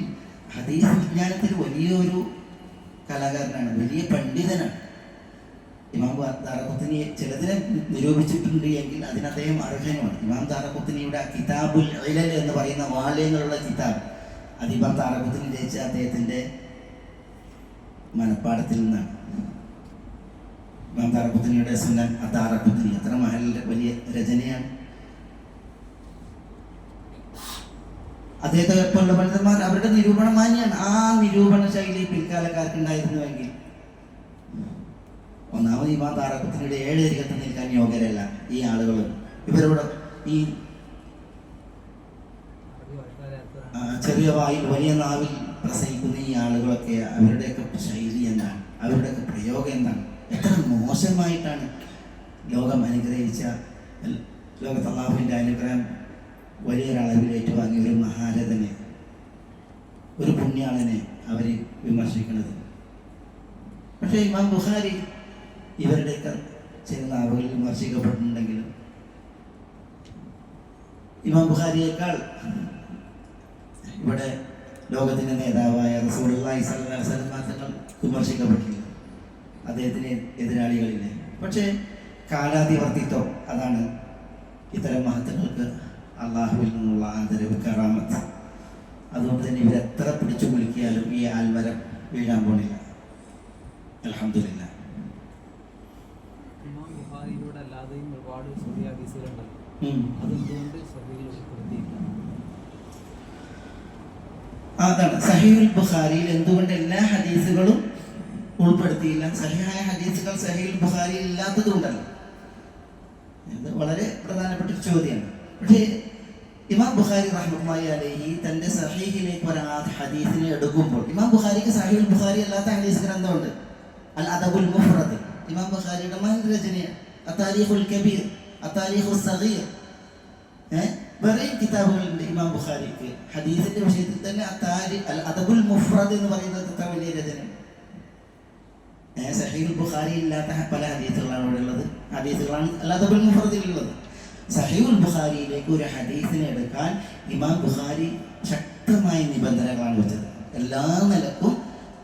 ഹദീസ് വിജ്ഞാനത്തിൽ വലിയൊരു കലാകാരനാണ്, വലിയ പണ്ഡിതനാണ്. ഇമാം ദാറഖുത്നിയെ ചിലതിനെ നിരൂപിച്ചിട്ടുണ്ട് എങ്കിൽ അതിന് അദ്ദേഹം അർഹനുമാണ്. ഇമാം ദാറഖുത്നിയുടെ കിതാബുൽ ഇലൽ എന്ന് പറയുന്ന വാല്യങ്ങളുള്ള കിതാബ്, അത് ഇമാം ദാറഖുത്നി രചിച്ച അദ്ദേഹത്തിൻ്റെ മനപ്പാടത്തിൽ നിന്നാണ്. ഇമാം ദാറഖുത്നിയുടെ സുനൻ ദാറഖുത്നി അത്ര മഹലിൻ്റെ വലിയ രചനയാണ്. അദ്ദേഹത്തെ പോലുള്ള പണ്ഡിതന്മാർ അവരുടെ നിരൂപണം മാന്യാണ്. ആ നിരൂപണ ശൈലി പിൽക്കാലക്കാർക്ക് ഉണ്ടായിരുന്നുവെങ്കിൽ ഒന്നാമത് ഇമാം ദാറഖുത്നിയുടെ 7 അരികത്ത് നിൽക്കാൻ യോഗ്യരല്ല ഈ ആളുകളും. ഇവരോട് ഈ ചെറിയ വായിൽ വലിയ നാവിൽ പ്രസംഗിക്കുന്ന ഈ ആളുകളൊക്കെ അവരുടെയൊക്കെ ശൈലി എന്താണ്, അവരുടെയൊക്കെ പ്രയോഗം എന്താണ്, എത്ര മോശമായിട്ടാണ് ലോകം അനുഗ്രഹിച്ച ലോകത്ത് അല്ലാഹുവിൻ്റെ അനുഗ്രഹം വലിയൊരളവിൽ ഏറ്റുവാങ്ങിയ ഒരു മഹാരഥനെ, ഒരു പുണ്യാളനെ അവർ വിമർശിക്കുന്നത്. പക്ഷേ ഇമാം ബുഖാരി ഇവരുടെയൊക്കെ ചില നാവുകളിൽ വിമർശിക്കപ്പെട്ടിട്ടുണ്ടെങ്കിലും ഇമാം ബുഖാരിയേക്കാൾ ഇവിടെ ലോകത്തിൻ്റെ നേതാവായ റസൂലുള്ളാഹി സ്വല്ലല്ലാഹു അലൈഹി വസല്ലം തങ്ങൾ വിമർശിക്കപ്പെട്ടില്ല, അദ്ദേഹത്തിന് എതിരാളികളില്ല. പക്ഷേ കാലാതിവർത്തിത്വം അതാണ് ഇത്തരം മഹത്തുക്കൾക്ക് അള്ളാഹുവിൽ നിന്നുള്ള ആദരവ്, കറാമത്ത്. അതുകൊണ്ട് തന്നെ ഇവരെത്ര പിടിച്ചു കുലുക്കിയാലും ഈ ആൽമരം വീഴാൻ പോണില്ല. അൽഹംദുലില്ലാ.
ഇമാം ബുഖാരിയിലൂടെ അല്ലാതെയും ഒരുപാട് സ്വഹീഹ് ഹദീസുകളുണ്ടല്ലോ, അതെന്തുകൊണ്ട് സ്വഹീഹിൽ ഉൾപ്പെടുത്തിയില്ല?
അതാണ് സഹീഹുൽ ബുഖാരിയിൽ എന്തുകൊണ്ട് എല്ലാ ഹദീസുകളും ഉൾപ്പെടുത്തിയില്ല. സഹീഹായ ഹദീസുകൾ സഹീഹുൽ ബുഖാരിയിൽ ഇല്ലാത്തതുകൊണ്ടല്ല. ഇത് വളരെ പ്രധാനപ്പെട്ട ഒരു ചോദ്യമാണ്. പക്ഷേ ഇമാം ബുഖാരി റഹ്മത്തുള്ളാഹി അലൈഹി തൻ്റെ സഹീഹിലേക്ക് ഒരു ഹദീസിനെ എടുക്കുമ്പോൾ, ഇമാം ബുഖാരിക്ക് സഹീഹുൽ ബുഖാരി അല്ലാത്ത ഹദീസ് ഗ്രന്ഥമുണ്ട്, അൽ അദബുൽ മുഫ്റദ്. ഇമാം ബുഖാരിയുടെ മഹൽ രചനയാണ് അത്താരീഖുൽ കബീർ, അത്താരീഖുസ് സഗീർ, വേറെ കിതാബുകളുണ്ട് ഇമാം ബുഖാരിക്ക്. ഹദീസിന്റെ വിഷയത്തിൽ തന്നെ അൽ അദബുൽ മുഫ്റദ് എന്ന് പറയുന്നത് എത്ര വലിയ രചന. സഹീഹുൽ ബുഖാരി ഇല്ലാത്ത പല ഹദീസുകളാണ് ഇവിടെ ഉള്ളത്, ഹദീസുകളാണ് അൽ അദബുൽ മുഫ്റദിലുള്ളത്. സഹീഹുൽ ബുഖാരിയിലേക്ക് ഒരു ഹദീസിനെ എടുക്കാൻ ഇമാം ബുഖാരി ശക്തമായ നിബന്ധനകളാണ് വെച്ചത്. എല്ലാ നിലക്കും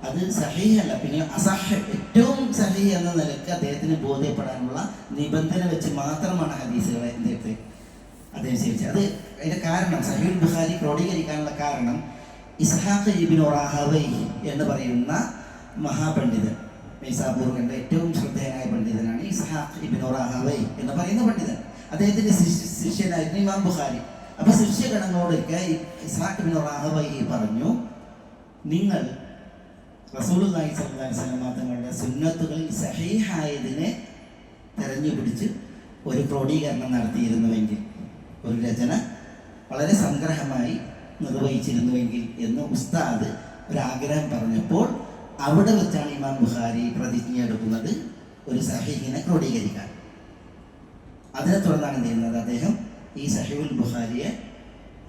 അത് സഹീഹല്ല, പിന്നെ അസഹ്, ഏറ്റവും സഹീഹ് എന്ന നിലക്ക് അദ്ദേഹത്തിന് ബോധ്യപ്പെടാനുള്ള നിബന്ധന വെച്ച് മാത്രമാണ് ഹദീസുകളെ അദ്ദേഹം സ്വീകരിച്ചത്. അത് അതിന്റെ കാരണം, സഹീഹുൽ ബുഖാരി ക്രോഡീകരിക്കാനുള്ള കാരണം ഇസ്ഹാഖ് ഇബ്നു റാഹവൈഹി എന്ന് പറയുന്ന മഹാപണ്ഡിതൻ, നൈസാബൂറിന്റെ ഏറ്റവും ശ്രദ്ധേയനായ പണ്ഡിതനാണ് ഇസ്ഹാഖ് ഇബ്നു റാഹവൈഹി എന്ന് പറയുന്ന പണ്ഡിതൻ. അദ്ദേഹത്തിന്റെ ശിഷ്യനായിരുന്നു ഇമാം ബുഖാരി. അപ്പൊ ശിഷ്യഗണങ്ങളോടൊക്കെ ഇസ്ഹാഖ് ഇബ്നു റാഹവൈഹി പറഞ്ഞു, നിങ്ങൾ റസൂലുള്ളാഹി സ്വല്ലല്ലാഹു അലൈഹി വസല്ലം തങ്ങളുടെ സുന്നത്തുകളിൽ സഹീഹായതിനെ തെരഞ്ഞു പിടിച്ച് ഒരു ക്രോഡീകരണം നടത്തിയിരുന്നുവെങ്കിൽ, ഒരു രചന വളരെ സംഗ്രഹമായി നിർവഹിച്ചിരുന്നുവെങ്കിൽ എന്ന് ഉസ്താദ് ഒരാഗ്രഹം പറഞ്ഞപ്പോൾ അവിടെ വെച്ചാണ് ഇമാം ബുഖാരി പ്രതിജ്ഞ എടുക്കുന്നത് ഒരു സഹീഹിനെ ക്രോഡീകരിക്കാൻ. അതിനെ തുടർന്നാണ് എന്ത് ചെയ്യുന്നത്, അദ്ദേഹം ഈ സഹീഹുൽ ബുഖാരിയെ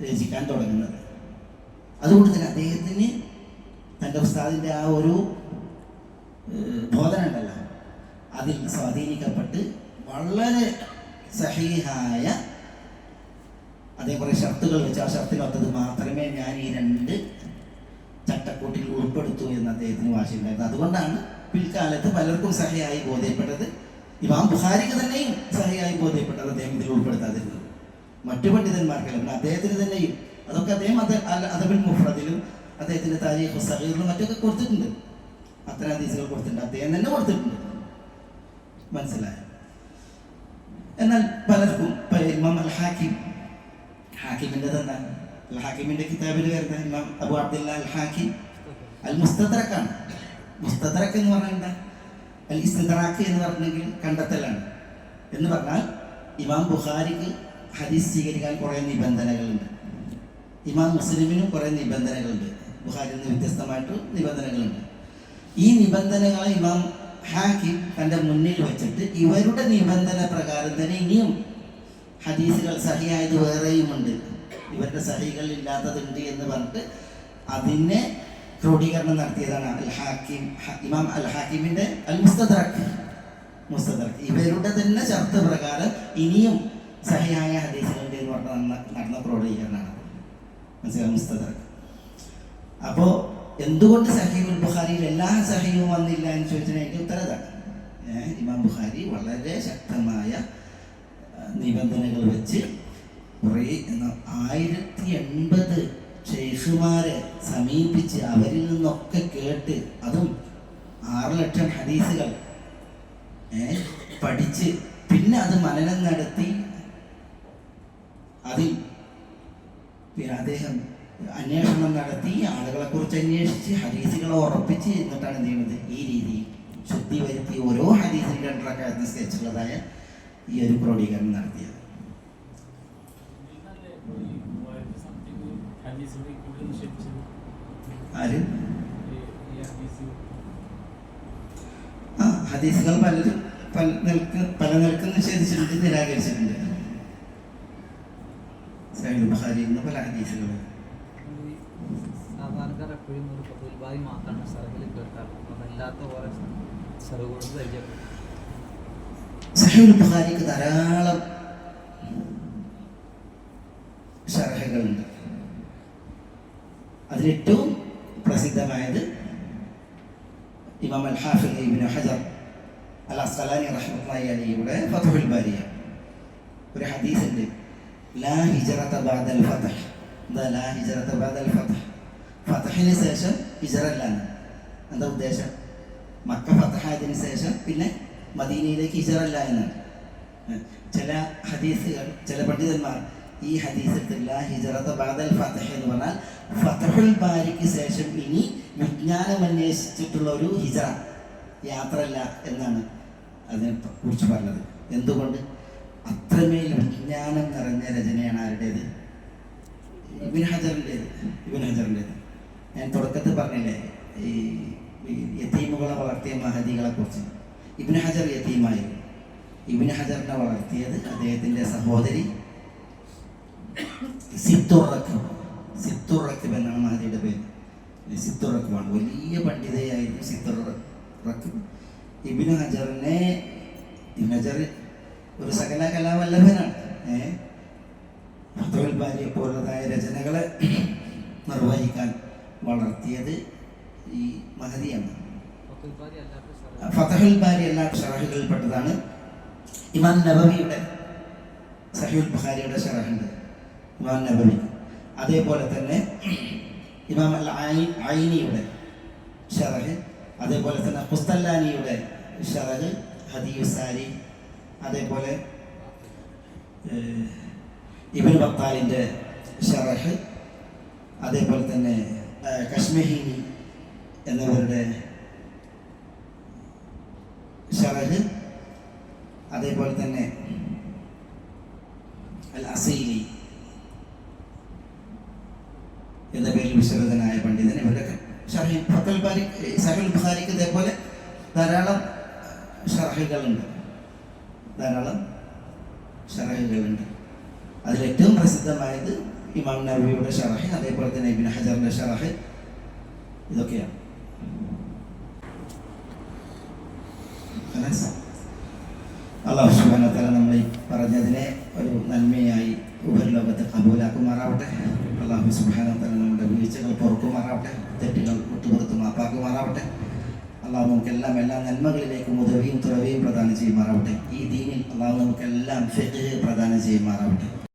രചിക്കാൻ തുടങ്ങുന്നത്. അതുകൊണ്ട് തന്നെ അദ്ദേഹത്തിന് തൻ്റെ ഉസ്താദിൻ്റെ ആ ഒരു ബോധന ഉണ്ടല്ലോ, അതിൽ സ്വാധീനിക്കപ്പെട്ട് വളരെ സഹീഹായ അതേ കുറേ ഷർത്തുകൾ വെച്ച് ആ ഷർത്തിനൊത്തത് മാത്രമേ ഞാൻ ഈ 2 ചട്ടക്കൂട്ടിൽ ഉൾപ്പെടുത്തൂ എന്ന് അദ്ദേഹത്തിന് വാശിയുണ്ടായിരുന്നു. അതുകൊണ്ടാണ് പിൽക്കാലത്ത് പലർക്കും സഹിയായി ബോധ്യപ്പെട്ടത്, ഇമാം ബുഖാരിക്ക് തന്നെയും സഹിയായി ബോധ്യപ്പെട്ടത് അദ്ദേഹം ഇതിൽ ഉൾപ്പെടുത്താതിരുന്നത്. മറ്റു പണ്ഡിതന്മാർക്കല്ല, അദ്ദേഹത്തിന് തന്നെയും അതൊക്കെ അദ്ദേഹം അദബുൽ മുഫ്റദിലും അദ്ദേഹത്തിന്റെ താരീഖ് സഗീറിലും മറ്റൊക്കെ കൊടുത്തിട്ടുണ്ട്, അത്തരം ഹദീസുകൾ കൊടുത്തിട്ടുണ്ട്, അദ്ദേഹം തന്നെ കൊടുത്തിട്ടുണ്ട്. മനസ്സിലായോ? എന്നാൽ പലർക്കും ഇമാം അൽ ഹാക്കിം, ഹാക്കിമിന്റെ തന്നെ അൽ ഹാക്കിമിന്റെ കിതാബിൽ വരുന്ന ഇമാം അബു അബ്ദുല്ല അൽ ഹാക്കിം അൽ മുസ്തദ്റക്കാണ്. മുസ്തദ്റക്ക് എന്ന് പറഞ്ഞാൽ അൽ ഇസ്തിദ്റാഖ് എന്ന് പറഞ്ഞെങ്കിൽ കണ്ടെത്തലാണ്. എന്ന് പറഞ്ഞാൽ ഇമാം ബുഖാരിക്ക് ഹദീസ് സ്വീകരിക്കാൻ കുറേ നിബന്ധനകളുണ്ട്, ഇമാം മുസ്ലിമിനും കുറേ നിബന്ധനകളുണ്ട്, ബുഖാരിയിൽ നിന്ന് വ്യത്യസ്തമായിട്ട് നിബന്ധനകളുണ്ട്. ഈ നിബന്ധനകളെ ഇമാം ഹാക്കിം തൻ്റെ മുന്നിൽ വെച്ചിട്ട് ഇവരുടെ നിബന്ധന പ്രകാരം തന്നെ ഇനിയും ഹദീസുകൾ സഹിയായത് വേറെയുമുണ്ട്, ഇവരുടെ സഹികൾ ഇല്ലാത്തതുണ്ട് എന്ന് പറഞ്ഞിട്ട് അതിനെ ക്രോഡീകരണം നടത്തിയതാണ് അൽ ഹാക്കിം, ഇമാം അൽ ഹാക്കിമിന്റെ അൽ മുസ്തദ്റക്ക്. ഇവരുടെ തന്നെ ശർത്ത് പ്രകാരം ഇനിയും സഹിയായ ഹദീസുകളുണ്ട് എന്ന് പറഞ്ഞ നടന്ന ക്രോഡീകരണമാണ് മനസ്സിലായി, മുസ്തദ്റക്ക്. അപ്പോൾ എന്തുകൊണ്ട് സഹീഹുൽ ബുഖാരിയിൽ എല്ലാ സഹീഹും വന്നില്ല എന്ന് ചോദിച്ചാൽ എനിക്ക് ഉത്തരതാണ്. ഇമാം ബുഖാരി വളരെ ശക്തമായ നിബന്ധനകൾ വെച്ച് കുറേ 1080 ഷെയ്ഖുമാരെ സമീപിച്ച് അവരിൽ നിന്നൊക്കെ കേട്ട്, അതും 6 ലക്ഷം ഹദീസുകൾ പഠിച്ച് പിന്നെ അത് മനനം നടത്തി അതിൽ പിന്നെ അദ്ദേഹം അന്വേഷണം നടത്തി ആളുകളെ കുറിച്ച് അന്വേഷിച്ച് ഹദീസുകളെ ഉറപ്പിച്ച് എന്നിട്ടാണ് എന്ത് ചെയ്യുന്നത് ഈ രീതിയിൽ ശുദ്ധി വരുത്തി ഓരോ ഹദീസിൻ്റെ രണ്ടരക്കാലത്ത് നിസ്കരിച്ചുള്ളതായ ഈ ഒരു ക്രോഡീകരണം നടത്തിയത്. ആര് ഹദീസുകൾ പലരും പല നിലക്ക് നിഷേധിച്ചിട്ടുണ്ട്, നിരാകരിച്ചിട്ടുണ്ട്. സഹീഹുൽ ബുഖാരിയിൽ നിന്ന് പല ഹദീസുകൾ
സാധാരണക്കാർ എപ്പോഴും ഒരു ഫതുൽ മാത്രമാണ് ഷറഹിൽ കേൾക്കാറുള്ളത്, അതല്ലാത്ത ഓരോ ഷറഹുകളും പരിചയപ്പെടും.
സഹീഹുൽ ബുഖാരിക്ക് ധാരാളം ഷറഹുകളുണ്ട്. അതിലേറ്റവും പ്രസിദ്ധമായത് ഇമാം അൽ ഹാഫിദ് ഇബ്നു ഹജർ അൽ അസ്ഖലാനി റഹ്മത്തുള്ളാഹി അലൈഹിയുടെ ഫത്ഹുൽ ബാരിയ ഒരു ഹദീസുണ്ട്, ലാ ഹിജ്റത ബഅദൽ ഫത്ഹ്. എന്താ ലാ ഹിജ്റത ബഅദൽ ഫത്ഹ്? ഫത്ഹിന് ശേഷം ഹിജ്റല്ലാണ്. എന്താ ഉദ്ദേശം? മക്ക ഫത്ഹായതിനു ശേഷം പിന്നെ മദീനയിലേക്ക് ഹിജ്റല്ല എന്നാണ്. ചില ഹദീസുകൾ ചില പണ്ഡിതന്മാർ ഈ ഹദീസിൽ ലാ ഹിജ്റത ബഅദൽ ഫത്ഹ് എന്ന് പറഞ്ഞാൽ ഫത്ഹുൽ ബാരിക്ക് ശേഷം ഇനി വിജ്ഞാനം അന്വേഷിച്ചിട്ടുള്ള ഒരു ഹിജ്റ യാത്രയല്ല എന്നാണ് അതിനെ കുറിച്ച് പറഞ്ഞത്. എന്തുകൊണ്ട്? അത്രമേൽ വിജ്ഞാനം നിറഞ്ഞ രചനയാണ് ആരുടേത്? ഇബ്നു ഹജറിൻ്റേത്. ഞാൻ തുടക്കത്തിൽ പറഞ്ഞില്ലേ ഈ യതീമുകളെ വളർത്തിയ മഹദികളെ കുറിച്ച്. ഇബ്നു ഹജർ യതീമായിരുന്നു. ഇബ്നു ഹജറിനെ വളർത്തിയത് അദ്ദേഹത്തിൻ്റെ സഹോദരി സിത്തുർ റക്ബ് എന്നാണ് മഹദിയുടെ പേര്. സിത്തുർ റക്ബാണ്, വലിയ പണ്ഡിതയായിരുന്നു സിത്തുർ റക്ബ്. ഇബ്നു ഹജർ ഒരു സകല കലാവല്ലഭനാണ്. ഫത്ഹുൽ ബാരിയെ പോലുള്ളതായ രചനകളെ നിർവഹിക്കാൻ വളർത്തിയത് ഈ മഹദിയാണ്. ഫത്ഹുൽ ബാരി എല്ലാ ഷറഹുകളിൽപ്പെട്ടതാണ്. ഇമാം നബവിയുടെ സഹീഹുൽ ബുഖാരിയുടെ ഷറഹുണ്ട് ഇമാം നബവി. അതേപോലെ തന്നെ ഇമാം അൽ ഐനിയുടെ ഷറഹ്, അതേപോലെ തന്നെ ഖുസ്തല്ലാനിയുടെ ഷറഹ് ഹദീസാരി, അതേപോലെ ഇബ്നു ബത്താലിൻ്റെ ഷറഹ്, അതേപോലെ തന്നെ കശ്മഹീനി എന്നിവരുടെ ഷറഹ്, അതേപോലെ തന്നെ അൽ അസീലി എന്ന പേരിൽ വിശ്വതനായ പണ്ഡിതൻ. ഇവരുടെയൊക്കെ ഫത്ഹുൽ ബാരി സഹീഹുൽ ബുഖാരിക്ക് ഇതേപോലെ ധാരാളം ഷറഹുകളുണ്ട്. അതിലേറ്റവും പ്രസിദ്ധമായത് ഇമാം നബവിയുടെ ഷറഹ്, അതേപോലെ തന്നെ ഇബ്നു ഹജറിന്റെ ഷറഹ്. ഇതൊക്കെയാണ്. അല്ലാഹു സുബ്ഹാനഹു വ തആല നമ്മൾ ഈ പറഞ്ഞതിനെ ഒരു നന്മയായി ഉപരിലോകത്തെ കബൂലാക്കുമാറാവട്ടെ. അല്ലാഹു സുബ്ഹാനഹു വ തആല നമ്മുടെ വീഴ്ചകൾ പൊറുക്കുമാറാവട്ടെ, തെറ്റുകൾ വിട്ടുപുറത്ത് മാപ്പാക്കുമാറാവട്ടെ. അള്ളാഹു നമുക്കെല്ലാം എല്ലാ നന്മകളിലേക്കും ഉദവിയും തുറവിയും പ്രദാനം ചെയ്യുമാറാവട്ടെ. ഈ ദീനിൽ അള്ളാഹു നമുക്കെല്ലാം ഫിഖ് പ്രദാനം ചെയ്യുമാറാവട്ടെ.